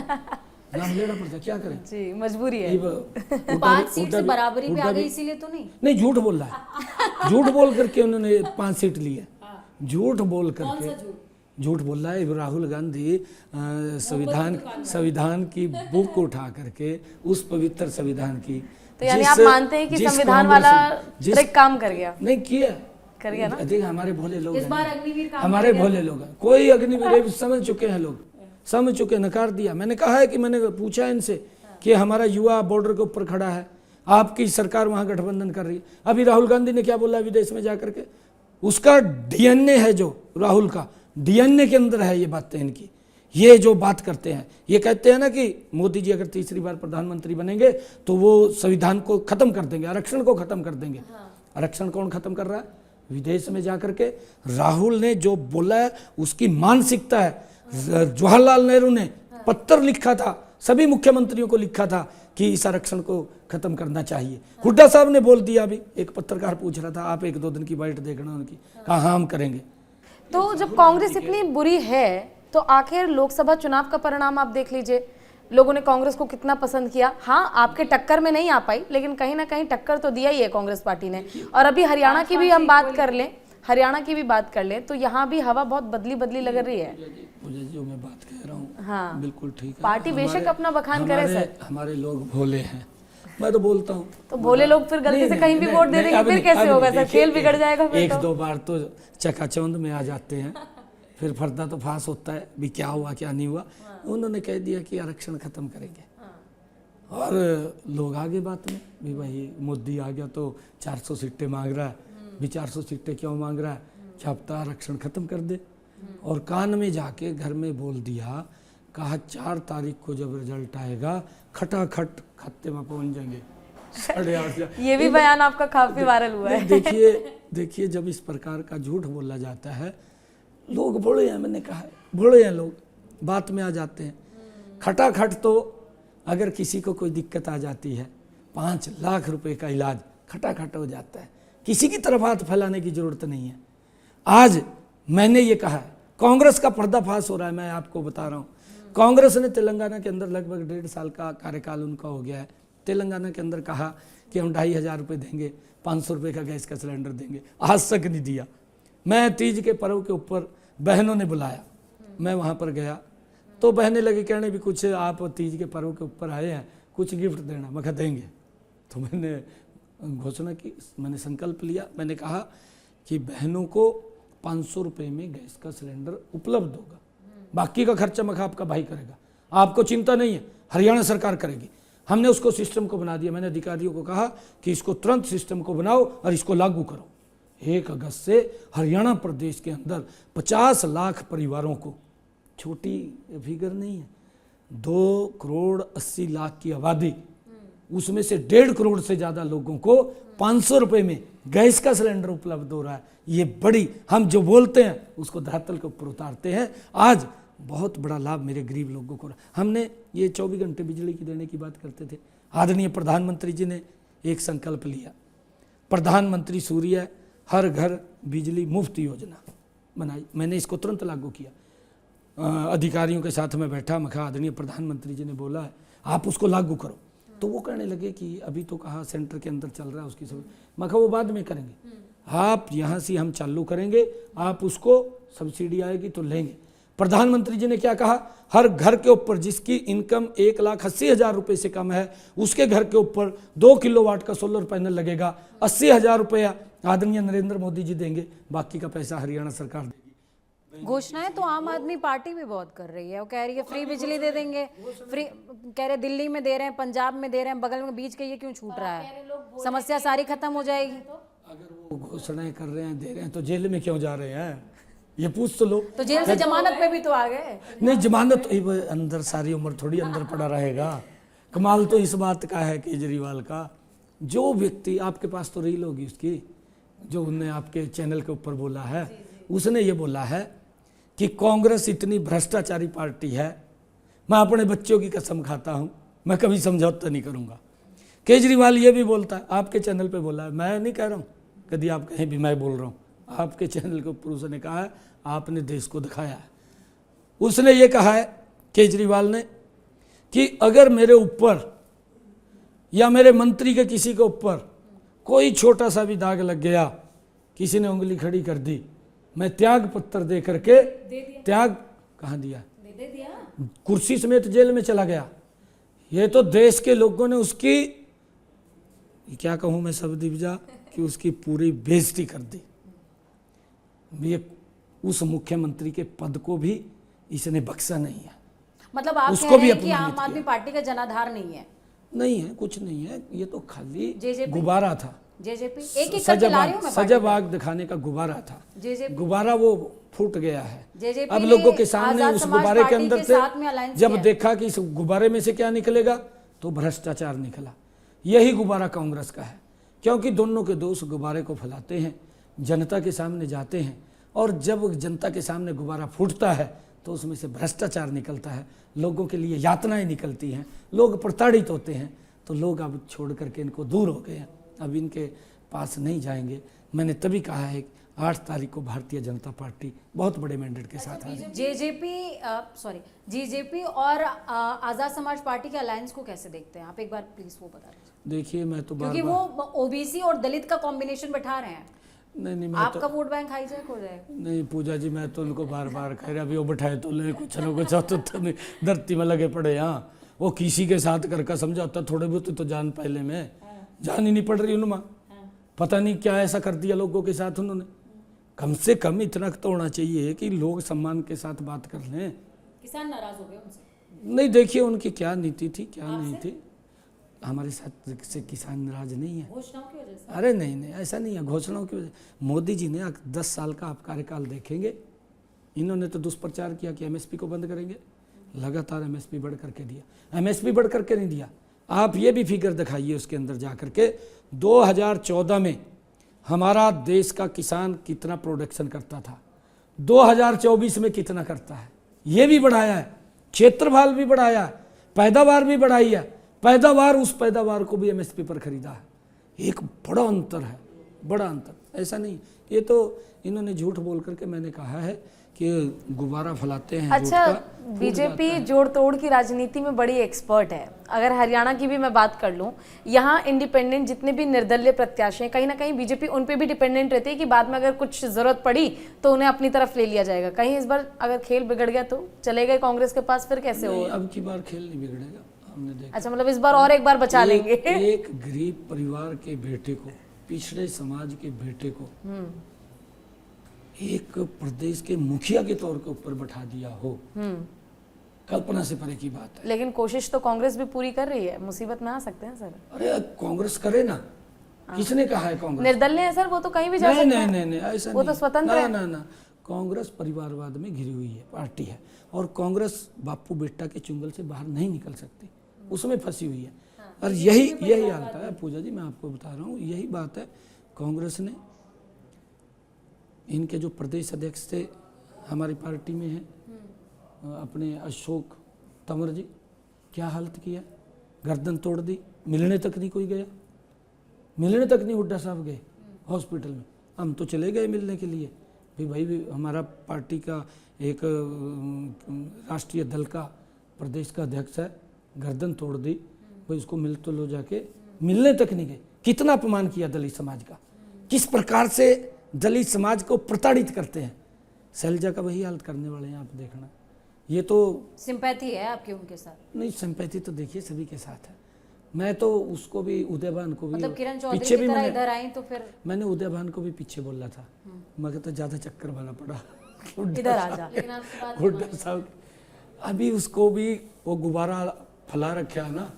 नाम लेना पड़ता है, क्या करें जी, मजबूरी है। 5 सीट से बराबरी पे आ गई, इसीलिए तो नहीं। झूठ बोल रहा है, झूठ बोल करके उन्होंने 5 सीट ली है। झूठ बोल करके झूठ बोल रहा है। राहुल गांधी संविधान की बुक उठा करके, उस पवित्र संविधान की, तो यानी आप मानते हैं कि संविधान वाला ट्रिक काम कर गया? नहीं किया, कर गया ना। देखिए हमारे भोले लोग इस बार अग्निवीर काम हमारे भोले लोग हैं। कोई अग्निवीर समझ चुके हैं लोग, समझ चुके, नकार दिया। मैंने कहा है कि मैंने पूछा इनसे कि हमारा युवा बॉर्डर के ऊपर खड़ा है, आपकी सरकार वहां गठबंधन कर रही है। अभी राहुल गांधी ने क्या बोला विदेश में जाकर के, उसका डीएनए है, जो राहुल का डीएनए के अंदर है ये बातें इनकी। ये जो बात करते हैं, ये कहते हैं ना कि मोदी जी अगर तीसरी बार प्रधानमंत्री बनेंगे तो वो संविधान को खत्म कर देंगे, आरक्षण को खत्म कर देंगे। आरक्षण कौन खत्म कर रहा है? विदेश में जाकर के राहुल ने जो बोला है उसकी मानसिकता है। जवाहरलाल नेहरू ने पत्र लिखा था, सभी मुख्यमंत्रियों को लिखा था कि इस आरक्षण को खत्म करना चाहिए। हुड्डा साहब ने बोल दिया। अभी एक पत्रकार पूछ रहा था, आप 1-2 दिन की बाइट देखना उनकी, कहा हाँ हम करेंगे। तो जब कांग्रेस इतनी बुरी है तो आखिर लोकसभा चुनाव का परिणाम आप देख लीजिए, लोगों ने कांग्रेस को कितना पसंद किया। हाँ, आपके टक्कर में नहीं आ पाई, लेकिन कहीं ना कहीं टक्कर तो दिया ही है कांग्रेस पार्टी ने। और अभी हरियाणा की भी हम बात कर लें, तो यहाँ भी हवा बहुत बदली लग रही है। जो मैं बात कह रहा हूँ, हाँ, बिल्कुल ठीक है। पार्टी बेशक अपना बखान करे सर, हमारे लोग भोले हैं, मैं तो बोलता हूँ। तो भोले लोग फिर गलती से कहीं भी वोट दे देंगे, फिर कैसे होगा सर? खेल बिगड़ जाएगा फिर। 1-2 बार तो चकाचौंध में आ जाते हैं, फिर पर्दा तो फांस होता है भी क्या हुआ क्या नहीं हुआ। उन्होंने कह दिया कि आरक्षण खत्म करेंगे, और लोग आगे बात में भी भाई मोदी आ गया तो 400 सीटें मांग रहा है, भी 400 सीटें क्यों मांग रहा है, क्या पता आरक्षण खत्म कर दे। और कान में जाके घर में बोल दिया, कहा 4 तारीख को जब रिजल्ट आएगा खटाखट खाते में पहुंच जाएंगे 8:30। ये भी बयान आपका काफी वायरल हुआ है। देखिए जब इस प्रकार का झूठ बोला जाता है, लोग भोले हैं, मैंने कहा भोले हैं लोग, बात में आ जाते हैं। खटाखट तो अगर किसी को कोई दिक्कत आ जाती है, 5 लाख रुपए का इलाज खटाखट हो जाता है। किसी की तरफ हाथ फैलाने की जरूरत नहीं है। आज मैंने ये कहा है, कांग्रेस का पर्दाफाश हो रहा है, मैं आपको बता रहा हूँ। कांग्रेस ने तेलंगाना के अंदर लगभग 1.5 साल का कार्यकाल उनका हो गया है। तेलंगाना के अंदर कहा कि हम 2,500 रुपये देंगे, 500 रुपये का गैस का सिलेंडर देंगे, आज तक नहीं दिया। मैं तीज के पर्व के ऊपर बहनों ने बुलाया, मैं वहाँ पर गया तो बहनें लगी कहने भी कुछ आप तीज के पर्व के ऊपर आए हैं, कुछ गिफ्ट देना। मैं कहा देंगे। तो मैंने घोषणा की, मैंने संकल्प लिया, मैंने कहा कि बहनों को 500 रुपये में गैस का सिलेंडर उपलब्ध होगा, बाकी का खर्चा मैं आपका भाई करेगा, आपको चिंता नहीं है, हरियाणा सरकार करेगी। हमने उसको सिस्टम को बना दिया। मैंने अधिकारियों को कहा कि इसको तुरंत सिस्टम को बनाओ और इसको लागू करो। 1 अगस्त से हरियाणा प्रदेश के अंदर 50 लाख परिवारों को, छोटी फिगर नहीं है, 2 करोड़ 80 लाख की आबादी, उसमें से 1.5 करोड़ से ज़्यादा लोगों को 500 रुपये में गैस का सिलेंडर उपलब्ध हो रहा है। ये बड़ी, हम जो बोलते हैं उसको धरातल के ऊपर उतारते हैं। आज बहुत बड़ा लाभ मेरे गरीब लोगों को। हमने ये 24 घंटे बिजली की देने की बात करते थे, आदरणीय प्रधानमंत्री जी ने एक संकल्प लिया, प्रधानमंत्री सूर्य हर घर बिजली मुफ्त योजना बनाई। मैंने इसको तुरंत लागू किया। अधिकारियों के साथ में बैठा, मैं कहा आदरणीय प्रधानमंत्री जी ने बोला है आप उसको लागू करो। तो वो कहने लगे कि अभी तो कहा सेंटर के अंदर चल रहा है उसकी सब, मैं कहा वो बाद में करेंगे, आप यहाँ से हम चालू करेंगे, आप उसको सब्सिडी आएगी तो लेंगे। प्रधानमंत्री जी ने क्या कहा, हर घर के ऊपर जिसकी इनकम 1,80,000 रुपये से कम है उसके घर के ऊपर 2 किलोवाट का सोलर पैनल लगेगा। 80,000 रुपया आदरणीय नरेंद्र मोदी जी देंगे, बाकी का पैसा हरियाणा सरकार देगी। घोषणाएं तो आम आदमी पार्टी भी बहुत कर रही है। वो कह रही है फ्री बिजली दे देंगे, फ्री कह रहे दिल्ली में दे रहे हैं, पंजाब में दे रहे हैं, बगल में बीच के ये क्यों छूट रहा है, समस्या सारी खत्म हो जाएगी। अगर वो घोषणाएं कर रहे हैं, दे रहे हैं, तो जेल में क्यों जा रहे हैं, ये पूछ तो लो। तो जेल से जमानत पे भी तो आ गए। नहीं, जमानत अंदर सारी उम्र थोड़ी अंदर पड़ा रहेगा। कमाल तो इस बात का है केजरीवाल का, जो व्यक्ति आपके पास तो रील होगी उसकी, जो उनने आपके चैनल के ऊपर बोला है, उसने ये बोला है कि कांग्रेस इतनी भ्रष्टाचारी पार्टी है, मैं अपने बच्चों की कसम खाता हूं, मैं कभी समझौता नहीं करूंगा। केजरीवाल ये भी बोलता है, आपके चैनल पे बोला है, मैं नहीं कह रहा हूं कभी आप कहीं भी मैं बोल रहा हूं, आपके चैनल के ऊपर उसने कहा है, आपने देश को दिखाया है। उसने ये कहा है केजरीवाल ने कि अगर मेरे ऊपर या मेरे मंत्री के किसी के ऊपर कोई छोटा सा भी दाग लग गया, किसी ने उंगली खड़ी कर दी, मैं त्याग पत्र दे करके त्याग कहाँ दिया, कुर्सी समेत जेल में चला गया। ये तो देश के लोगों ने उसकी, क्या कहूँ मैं शब्द दिवजा, कि उसकी पूरी बेइज्जती कर दी। ये उस मुख्यमंत्री के पद को भी इसने बख्शा नहीं है। मतलब आप उसको कह रहे भी हैं कि अपमानित आम आदमी पार्टी का जनाधार नहीं है? नहीं है, कुछ नहीं है, ये तो खाली JJP? गुब्बारा था। जेजेपी एक एक करके ला रही हूं मैं। सजाबाग दिखाने का गुब्बारा था, जेजेपी गुब्बारा वो फूट गया है। जेजेपी अब लोगों के सामने आजाद उस समाज गुब्बारे के पार्टी अंदर के थे, साथ में अलायंस जब किया है। देखा कि इस गुब्बारे में से क्या निकलेगा तो भ्रष्टाचार निकला। यही गुब्बारा कांग्रेस का है, क्योंकि दोनों के दोस्त गुब्बारे को फैलाते हैं, जनता के सामने जाते हैं, और जब जनता के सामने गुब्बारा फूटता है तो उसमें से भ्रष्टाचार निकलता है, लोगों के लिए यातनाएं निकलती हैं, लोग प्रताड़ित होते हैं। तो लोग अब छोड़ करके इनको दूर हो गए हैं, अब इनके पास नहीं जाएंगे। मैंने तभी कहा है 8 तारीख को भारतीय जनता पार्टी बहुत बड़े मैंडेट के साथ आ रही है। जेजेपी और आजाद समाज पार्टी के अलायंस को कैसे देखते हैं आप, एक बार प्लीज वो बता दीजिए। देखिए मैं तो क्योंकि वो ओबीसी और दलित का कॉम्बिनेशन बैठा रहे हैं, नहीं आपका वोट बैंक हाईजैक हो जाएगा। नहीं पूजा जी, मैं तो उनको बार बार कह रहा, अभी वो बैठाए तो ले, कुछ ना कुछ तो धरती में लगे पड़े। यहाँ वो किसी के साथ करके समझौता थोड़े बहुत तो जान पहले में जान ही नहीं पड़ रही उनमें, पता नहीं क्या ऐसा कर दिया लोगों के साथ उन्होंने। कम से कम इतना तो होना चाहिए कि लोग सम्मान के साथ बात कर लें। किसान नाराज हो गए उनसे? नहीं, देखिए उनकी क्या नीति थी क्या नहीं थी, हमारे साथ से किसान नाराज नहीं है। घोषणाओं की वजह से? अरे नहीं, ऐसा नहीं है घोषणाओं की वजह। मोदी जी ने 10 साल का आप कार्यकाल देखेंगे, इन्होंने तो दुष्प्रचार किया कि एमएसपी को बंद करेंगे, लगातार एमएसपी बढ़ करके दिया, एमएसपी बढ़ करके नहीं दिया। आप ये भी फिगर दिखाइए उसके अंदर जा करके 2014 में हमारा देश का किसान कितना प्रोडक्शन करता था, 2024 में कितना करता है, ये भी बढ़ाया है, क्षेत्रफल भी बढ़ाया है, पैदावार भी बढ़ाई है, पैदावार उस पैदावार को भी एमएसपी पर खरीदा है। एक बड़ा अंतर है, बड़ा अंतर। ऐसा नहीं, ये तो इन्होंने झूठ बोल करके, मैंने कहा है कि गुब्बारा फैलाते हैं। अच्छा, बीजेपी जोड़ तोड़ की राजनीति में बड़ी एक्सपर्ट है। अगर हरियाणा की भी मैं बात कर लूं, यहाँ इंडिपेंडेंट जितने भी निर्दलीय प्रत्याशी हैं, कहीं ना कहीं बीजेपी उन पे भी डिपेंडेंट रहती है कि बाद में अगर कुछ जरूरत पड़ी तो उन्हें अपनी तरफ ले लिया जाएगा। कहीं इस बार अगर खेल बिगड़ गया तो चले गए कांग्रेस के पास, फिर कैसे होगा? अब की बार खेल नहीं बिगड़ेगा, हमने देखा। अच्छा, मतलब इस बार और एक बार बचा लेंगे। एक गरीब परिवार के बेटे को, पिछड़े समाज के बेटे को एक प्रदेश के मुखिया के तौर के ऊपर बैठा दिया हो, कल्पना से परे की बात है। लेकिन कोशिश तो कांग्रेस भी पूरी कर रही है, मुसीबत में आ सकते हैं सर। अरे कांग्रेस करे ना, किसने कहा है कांग्रेस? निर्दलीय है सर, वो तो कहीं भी जा नहीं सकता नहीं है। नहीं नहीं, ऐसा वो नहीं। तो स्वतंत्र ना है। ना ना, कांग्रेस परिवारवाद में घिरी हुई है पार्टी है, और कांग्रेस बापू बेटा के चुंगल से बाहर नहीं निकल सकती, उसमें फंसी हुई है। और यही हालत है पूजा जी, मैं आपको बता रहा हूँ, यही बात है। कांग्रेस ने इनके जो प्रदेश अध्यक्ष थे हमारी पार्टी में हैं अपने अशोक तंवर जी, क्या हालत किया, गर्दन तोड़ दी, मिलने तक नहीं कोई गया, मिलने तक नहीं हुड्डा साहब गए हॉस्पिटल में। हम तो चले गए मिलने के लिए भी, भाई भी हमारा पार्टी का एक राष्ट्रीय दल का प्रदेश का अध्यक्ष है, गर्दन तोड़ दी, भाई उसको मिल तो लो जाके, मिलने तक नहीं गए। कितना अपमान किया दलित समाज का, किस प्रकार से दलित समाज को प्रताड़ित करते हैं। शैलजा का वही हालत करने वाले हैं, आप देखना। ये तो सिंपैथी है आपकी उनके साथ? नहीं, सिंपैथी तो देखिए सभी के साथ है। मैं तो उसको भी, उदयभान को भी, मतलब किरण चौधरी पीछे की भी तरह मैंने इधर आई तो फिर मैंने उदयभान को भी पीछे बोला था, मगर तो ज्यादा चक्कर वाला पड़ा। इधर आ जा। हुड्डा साहब अभी उसको भी वो गुब्बारा फैला रखा है ना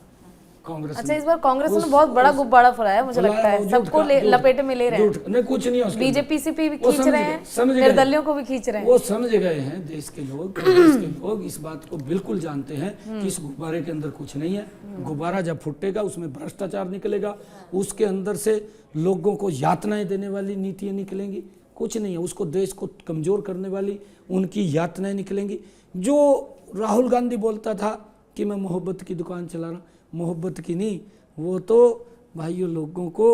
कांग्रेस अच्छा, ने। इस बार कांग्रेस ने बहुत बड़ा गुब्बारा फैलाया, मुझे लगता है सबको लपेटे में ले रहे हैं। नहीं, कुछ नहीं है उसके अंदर। बीजेपी से भी वो खींच समझ रहे गए, हैं, समझ गए। निर्दलियों को भी खींच रहे हैं। वो समझ गए हैं, देश के लोग, प्रदेश के लोग इस बात को बिल्कुल जानते हैं कि इस गुब्बारे के अंदर कुछ नहीं है। गुब्बारा जब फूटेगा उसमें भ्रष्टाचार निकलेगा, उसके अंदर से लोगों को यातनाएं देने वाली नीतियां निकलेंगी, कुछ नहीं है। उसको देश को कमजोर करने वाली उनकी यातनाएं निकलेंगी। जो राहुल गांधी बोलता था कि मैं मोहब्बत की दुकान चला रहा, मोहब्बत की नहीं, वो तो भाइयों लोगों को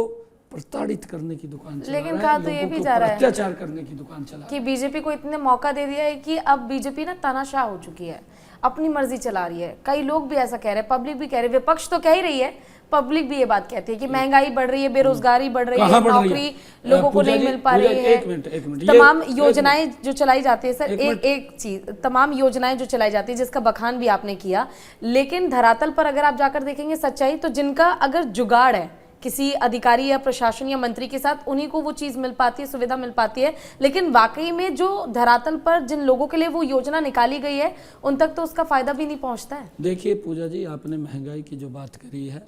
प्रताड़ित करने की दुकान चला लेकिन रहा कहा है, तो ये लोगों भी को जा रहा है अत्याचार करने की दुकान चला कि बीजेपी को इतने मौका दे दिया है कि अब बीजेपी ना तानाशाह हो चुकी है, अपनी मर्जी चला रही है। कई लोग भी ऐसा कह रहे हैं, पब्लिक भी कह रही है, विपक्ष तो कह ही रही है, पब्लिक भी ये बात कहती है कि महंगाई बढ़ रही है, बेरोजगारी बढ़ रही है, कहाँ बढ़ रही है? नौकरी लोगों को पूजा नहीं जी, मिल पा पूजा, रही है। एक मिनट, तमाम ये- योजनाएं जो चलाई जाती है सर, एक एक चीज, तमाम योजनाएं जो चलाई जाती है जिसका बखान भी आपने किया, लेकिन धरातल पर अगर आप जाकर देखेंगे सच्चाई, तो जिनका अगर जुगाड़ है किसी अधिकारी या प्रशासन या मंत्री के साथ, उन्हीं को वो चीज मिल पाती है, सुविधा मिल पाती है। लेकिन वाकई में जो धरातल पर जिन लोगों के लिए वो योजना निकाली गई है, उन तक तो उसका फायदा भी नहीं पहुंचता है। देखिए पूजा जी, आपने महंगाई की जो बात करी है,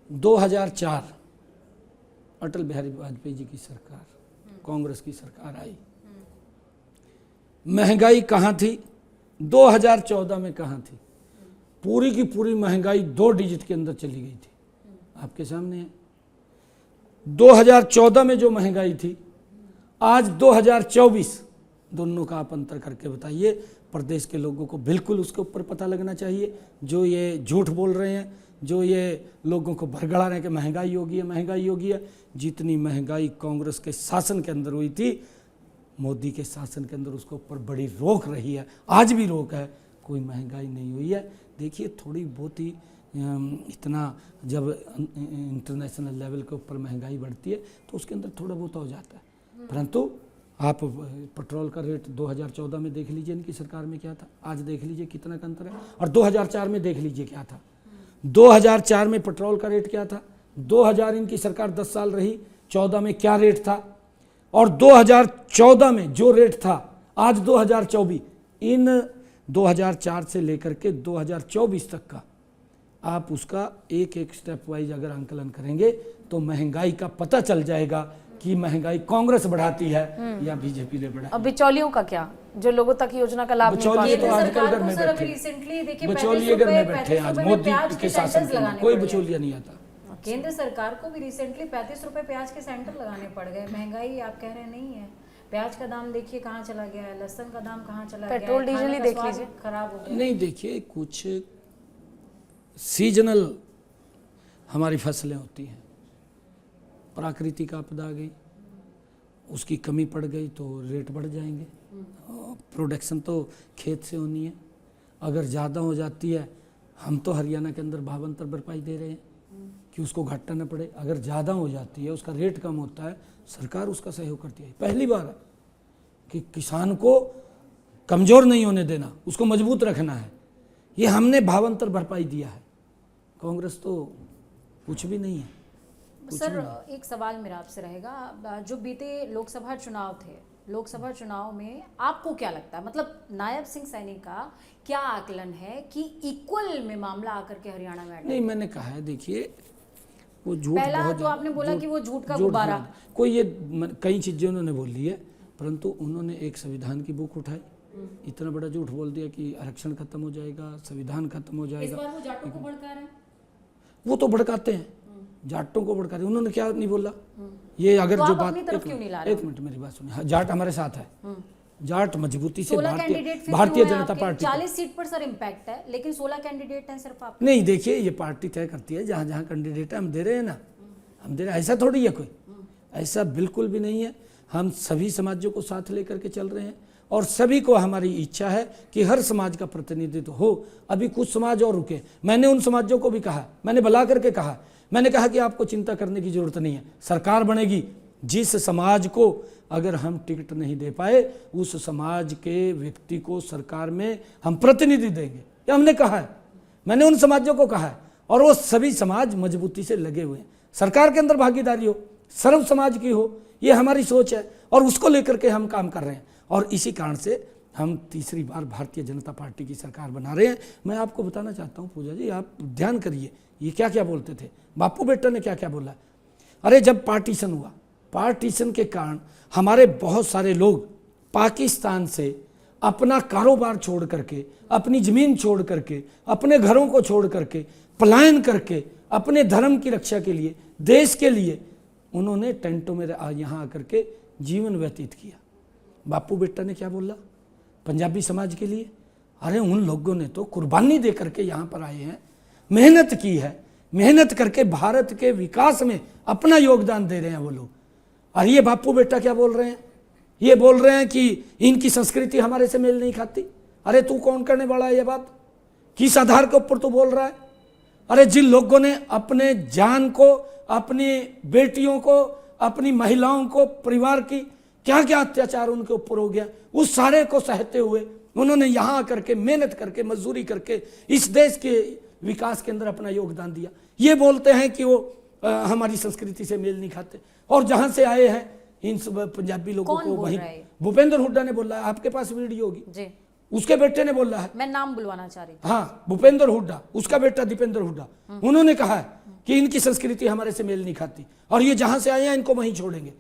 2004 अटल बिहारी वाजपेयी जी की सरकार, कांग्रेस की सरकार आई, महंगाई कहाँ थी? 2014 में कहाँ थी? पूरी की पूरी महंगाई 2 डिजिट के अंदर चली गई थी, आपके सामने है। 2014 में जो महंगाई थी, आज 2024, दोनों का आप अंतर करके बताइए। प्रदेश के लोगों को बिल्कुल उसके ऊपर पता लगना चाहिए। जो ये झूठ बोल रहे हैं, जो ये लोगों को भरगड़ा रहे हैं कि महंगाई होगी है, महंगाई होगी है, जितनी महंगाई कांग्रेस के शासन के अंदर हुई थी, मोदी के शासन के अंदर उसके ऊपर बड़ी रोक रही है, आज भी रोक है, कोई महंगाई नहीं हुई है। देखिए थोड़ी बहुत ही इतना जब इंटरनेशनल लेवल के ऊपर महंगाई बढ़ती है तो उसके अंदर थोड़ा बहुत हो जाता है, परंतु आप पेट्रोल का रेट 2014 में देख लीजिए इनकी सरकार में क्या था, आज देख लीजिए कितना का अंतर है, और 2004 में देख लीजिए क्या था। 2004 में पेट्रोल का रेट क्या था, 2000 इनकी सरकार 10 साल रही, 14 में क्या रेट था, और 2014 में जो रेट था आज 2024, इन 2004 से लेकर के 2024 तक का आप उसका एक एक स्टेप वाइज अगर आंकलन करेंगे तो महंगाई का पता चल जाएगा कि महंगाई कांग्रेस बढ़ाती है या बीजेपी ने बढ़ाई। अब बिचौलियों का क्या, जो लोगों तक योजना का लाभ नहीं पा बिचौलिए रहे? तो आजकल सरकार घर को में सर अभी बैठे, रिसेंटली देखिए बिचौलिए घर में 35 बैठे आज रुपए में मोदी प्याज के शासन सेंटर्स के अंदर लगाने कोई पड़ गए। बिचौलिया नहीं आता। केंद्र सरकार को भी रिसेंटली 35 रुपए प्याज के सेंटर लगाने पड़ गए। महंगाई आप कह रहे नहीं है, प्याज का दाम देखिए कहाँ चला गया है, लहसुन का दाम कहाँ चला गया है, पेट्रोल डीजल ही खाने का देख स्वाद लीजिए। खराब हो गया। नहीं देखिए, कुछ सीजनल हमारी फसलें होती हैं, प्राकृतिक आपदा आ गई, उसकी कमी पड़ गई तो रेट बढ़ जाएंगे। प्रोडक्शन तो खेत से होनी है, अगर ज़्यादा हो जाती है, हम तो हरियाणा के अंदर भावांतर भरपाई दे रहे हैं कि उसको घाटा न पड़े। अगर ज़्यादा हो जाती है, उसका रेट कम होता है, सरकार उसका सहयोग करती है। पहली बार है कि किसान को कमज़ोर नहीं होने देना, उसको मजबूत रखना है, ये हमने भावांतर भरपाई दिया है। कांग्रेस तो कुछ भी नहीं है। सर एक सवाल मेरा आपसे रहेगा, जो बीते लोकसभा चुनाव थे लोकसभा चुनाव में आपको क्या लगता है, मतलब नायब सिंह सैनी का क्या आकलन है कि इक्वल में मामला आकर के हरियाणा में अड़ा? नहीं, मैंने कहा है, देखिए वो झूठ पहला बहुत तो आपने बोला झूठ- कि वो झूठ का झूठ गुब्बारा। फैला। कोई ये कई चीजें उन्होंने बोली है, परंतु उन्होंने एक संविधान की बुक उठाई, इतना बड़ा झूठ बोल दिया कि आरक्षण खत्म हो जाएगा, संविधान खत्म हो इस जाएगा। बार वो जाटों को भड़का रहे हैं। वो तो भड़काते हैं, जाटों को भड़काते हैं। उन्होंने क्या नहीं बोला ये, अगर तो जो आप बात अपनी तरफ क्यों नहीं ला रहे? एक मिनट मेरी बात सुनिए। हाँ, जाट हमारे साथ है, जाट मजबूती से 16 candidate Bharatiya Janata party 40 seat पर सर इम्पैक्ट है, लेकिन 16 कैंडिडेट हैं सिर्फ आप। नहीं, देखिए ये पार्टी तय करती है, जहाँ जहाँ कैंडिडेट है हम दे रहे हैं ना, हम दे रहे हैं। ऐसा थोड़ी है कोई, ऐसा बिल्कुल भी नहीं है। हम सभी समाजों को साथ लेकर के चल रहे हैं और सभी को हमारी इच्छा है कि हर समाज का प्रतिनिधित्व हो। अभी कुछ समाज और रुके, मैंने उन समाजों को भी कहा, मैंने बुला करके कहा, मैंने कहा कि आपको चिंता करने की जरूरत नहीं है, सरकार बनेगी। जिस समाज को अगर हम टिकट नहीं दे पाए, उस समाज के व्यक्ति को सरकार में हम प्रतिनिधि देंगे, ये हमने कहा है, मैंने उन समाजों को कहा है। और वो सभी समाज मजबूती से लगे हुए हैं, सरकार के अंदर भागीदारी हो, सर्व समाज की हो, ये हमारी सोच है और उसको लेकर के हम काम कर रहे हैं। और इसी कारण से हम तीसरी बार भारतीय जनता पार्टी की सरकार बना रहे हैं। मैं आपको बताना चाहता हूँ पूजा जी, आप ध्यान करिए, ये क्या क्या बोलते थे, बापू बेटा ने क्या क्या बोला। अरे जब पार्टीशन हुआ, पार्टीशन के कारण हमारे बहुत सारे लोग पाकिस्तान से अपना कारोबार छोड़ करके, अपनी ज़मीन छोड़ करके, अपने घरों को छोड़ करके, पलायन करके, अपने धर्म की रक्षा के लिए, देश के लिए उन्होंने टेंटों में यहाँ आकर के जीवन व्यतीत किया। बापू बेटा ने क्या बोला पंजाबी समाज के लिए? अरे उन लोगों ने तो कुर्बानी दे करके यहाँ पर आए हैं, मेहनत की है, मेहनत करके भारत के विकास में अपना योगदान दे रहे हैं वो लोग। और ये बापू बेटा क्या बोल रहे हैं? ये बोल रहे हैं कि इनकी संस्कृति हमारे से मेल नहीं खाती। अरे तू कौन करने वाला है ये बात? किस आधार के ऊपर तू बोल रहा है? अरे जिन लोगों ने अपने जान को, अपनी बेटियों को, अपनी महिलाओं को, परिवार की क्या क्या अत्याचार उनके ऊपर हो गया, उस सारे को सहते हुए उन्होंने यहाँ आकर के मेहनत करके, मजदूरी करके इस देश के विकास के अंदर अपना योगदान दिया। ये बोलते हैं कि वो हमारी संस्कृति से मेल नहीं खाते। और जहाँ से आए हैं इन सब पंजाबी लोगों को वहीं भूपेंद्र हुड्डा ने बोला है, आपके पास वीडियो होगी जी, उसके बेटे ने बोला है, मैं नाम बुलवाना चाह रही थी। हाँ, भूपेंद्र हुड्डा, उसका बेटा दीपेंद्र हुड्डा, उन्होंने कहा है कि इनकी संस्कृति हमारे से मेल नहीं खाती और ये जहां से आए हैं इनको वहीं छोड़ेंगे।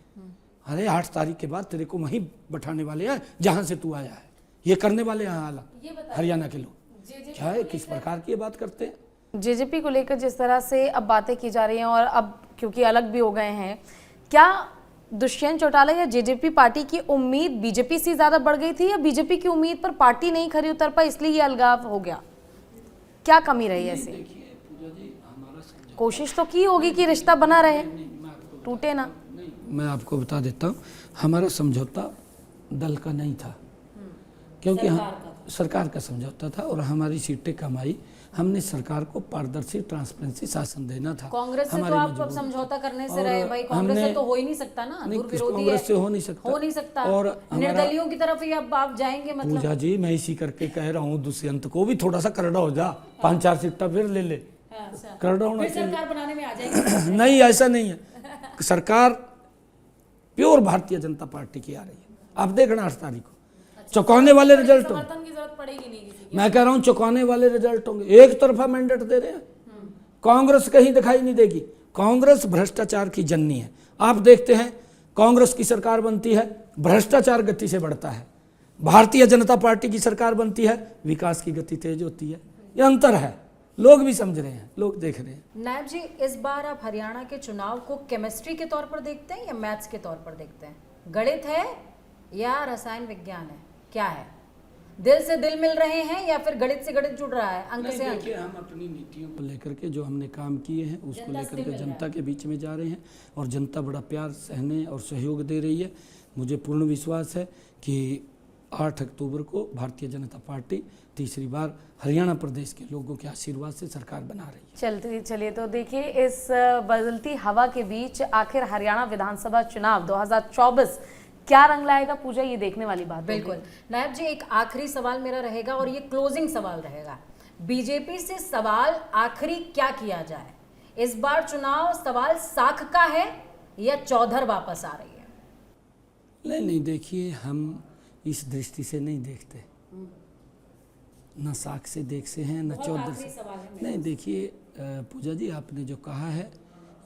अरे 8 तारीख के बाद तेरे को वहीं बैठाने वाले हैं जहां से तू आया है, ये करने वाले हैं हालात हरियाणा के लोग। क्या है, किस प्रकार की ये बात करते हैं? जेजेपी को लेकर जिस तरह से अब बातें की जा रही हैं और अब क्योंकि अलग भी हो गए हैं, क्या दुष्यंत चौटाला या जेजेपी पार्टी की उम्मीद बीजेपी से ज्यादा बढ़ गई थी या बीजेपी की उम्मीद पर पार्टी नहीं खरी उतर पाई इसलिए ये अलगाव हो गया? क्या कमी रही ऐसे? कोशिश तो की होगी कि रिश्ता बना रहे, टूटे ना। मैं आपको बता देता हूँ, हमारा समझौता दल का नहीं था, क्योंकि सरकार का समझौता था और हमारी सीटें कम आई। हमने सरकार को पारदर्शी, ट्रांसपेरेंसी शासन देना था। कांग्रेस से तो आप समझौता करने से रहे भाई, कांग्रेस से तो हो ही नहीं सकता ना, दूर विरोधी है, कांग्रेस से हो नहीं सकता। और निर्दलियों की तरफ ही अब आप जाएंगे मतलब? पूजा जी, मैं इसी करके कह रहा हूँ दुष्यंत को भी थोड़ा सा करड़ा हो जा, 5-4 सीटें फिर ले ले, करड़ा होना चाहिए। सरकार बनाने में आ जाएंगे? नहीं, ऐसा नहीं है। सरकार प्योर भारतीय जनता पार्टी की आ रही है। आप देखना 8 तारीख को चौंकाने वाले रिजल्ट होंगे। समर्थन की जरूरत पड़ेगी नहीं किसी की। मैं कह रहा हूं चौंकाने वाले रिजल्ट होंगे। एक तरफा मैंडेट दे रहे हैं, कांग्रेस कहीं दिखाई नहीं देगी। कांग्रेस भ्रष्टाचार की जननी है। आप देखते हैं कांग्रेस की सरकार बनती है, भ्रष्टाचार गति से बढ़ता है। भारतीय जनता पार्टी की सरकार बनती है, विकास की गति तेज होती है। ये अंतर है, लोग भी समझ रहे हैं, लोग देख रहे हैं। नायब जी, इस बार आप हरियाणा के चुनाव को केमिस्ट्री के तौर पर देखते हैं या मैथ्स के तौर पर देखते हैं? गणित है या रसायन विज्ञान है, क्या है? दिल से दिल मिल रहे हैं या फिर गणित से गणित जुड़ रहा है, अंक से अंक? देखिए, हम अपनी नीतियों को लेकर के जो हमने काम किए हैं उसको लेकर के जनता के बीच में जा रहे हैं और जनता बड़ा प्यार सहने और सहयोग दे रही है। मुझे पूर्ण विश्वास है कि 8 अक्टूबर को भारतीय जनता पार्टी तीसरी बार हरियाणा प्रदेश के लोगों के आशीर्वाद से सरकार बना रही है। चलिए तो देखिए, इस बदलती हवा के बीच आखिर हरियाणा विधानसभा चुनाव 2024 क्या रंग लाएगा पूजा, ये देखने वाली बात। बिल्कुल नायब जी, एक आखिरी सवाल मेरा रहेगा और ये क्लोजिंग सवाल रहेगा। बीजेपी से सवाल आखिरी क्या किया जाए? इस बार चुनाव सवाल साख का है या चौधर वापस आ रही है? नहीं देखिए, हम इस दृष्टि से नहीं देखते, न साख से देखते हैं न चौधर से। नहीं देखिए पूजा जी, आपने जो कहा है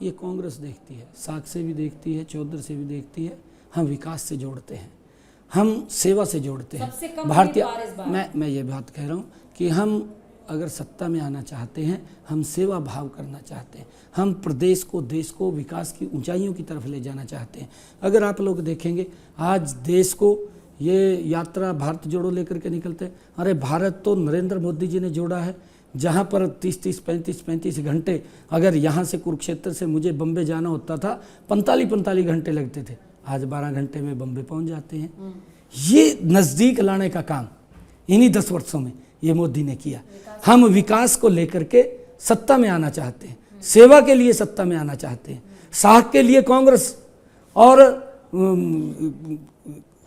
ये कांग्रेस देखती है, साख से भी देखती है, चौधर से भी देखती है। हम विकास से जोड़ते हैं, हम सेवा से जोड़ते हैं। भारतीय मैं ये बात कह रहा हूँ कि हम अगर सत्ता में आना चाहते हैं, हम सेवा भाव करना चाहते हैं, हम प्रदेश को, देश को विकास की ऊंचाइयों की तरफ ले जाना चाहते हैं। अगर आप लोग देखेंगे आज देश को ये यात्रा भारत जोड़ो लेकर के निकलते हैं। अरे भारत तो नरेंद्र मोदी जी ने जोड़ा है, जहाँ पर 30-30, 35-35 घंटे, अगर यहाँ से कुरुक्षेत्र से मुझे बम्बे जाना होता था 45-45 घंटे लगते थे, आज 12 घंटे में बम्बे पहुँच जाते हैं। ये नज़दीक लाने का काम इन्हीं 10 वर्षों में ये मोदी ने किया। हम विकास को लेकर के सत्ता में आना चाहते हैं, सेवा के लिए सत्ता में आना चाहते हैं। साख के लिए कांग्रेस, और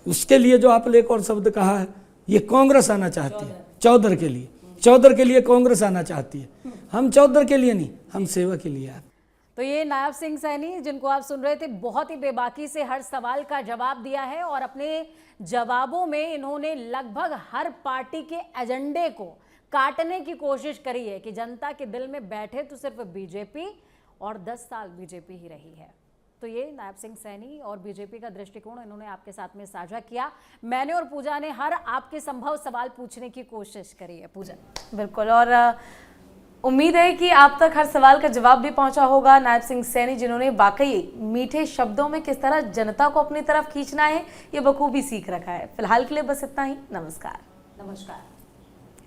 उसके लिए जो आपने एक और शब्द कहा है, ये कांग्रेस आना चाहती है। चौधर के लिए कांग्रेस आना चाहती है। हम चौधर के लिए नहीं, हम सेवा के लिए आते। तो ये नायब सिंह सैनी जिनको आप सुन रहे थे, बहुत ही बेबाकी से हर सवाल का जवाब दिया है और अपने जवाबों में इन्होंने लगभग हर पार्टी के एजेंडे को काटने की कोशिश करी है कि जनता के दिल में बैठे तो सिर्फ बीजेपी, और 10 साल बीजेपी ही रही है। तो ये नायब सिंह सैनी और बीजेपी का दृष्टिकोण इन्होंने आपके साथ में साझा किया। मैंने और पूजा ने हर आपके संभव सवाल पूछने की कोशिश करी है। पूजा बिल्कुल, और उम्मीद है कि आप तक हर सवाल का जवाब भी पहुंचा होगा। नायब सिंह सैनी जिन्होंने वाकई मीठे शब्दों में किस तरह जनता को अपनी तरफ खींचना है ये बखूबी सीख रखा है। फिलहाल के लिए बस इतना ही। नमस्कार। नमस्कार।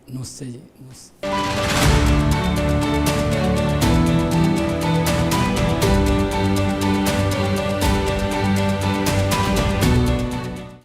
नमस्ते जी, नमस्ते।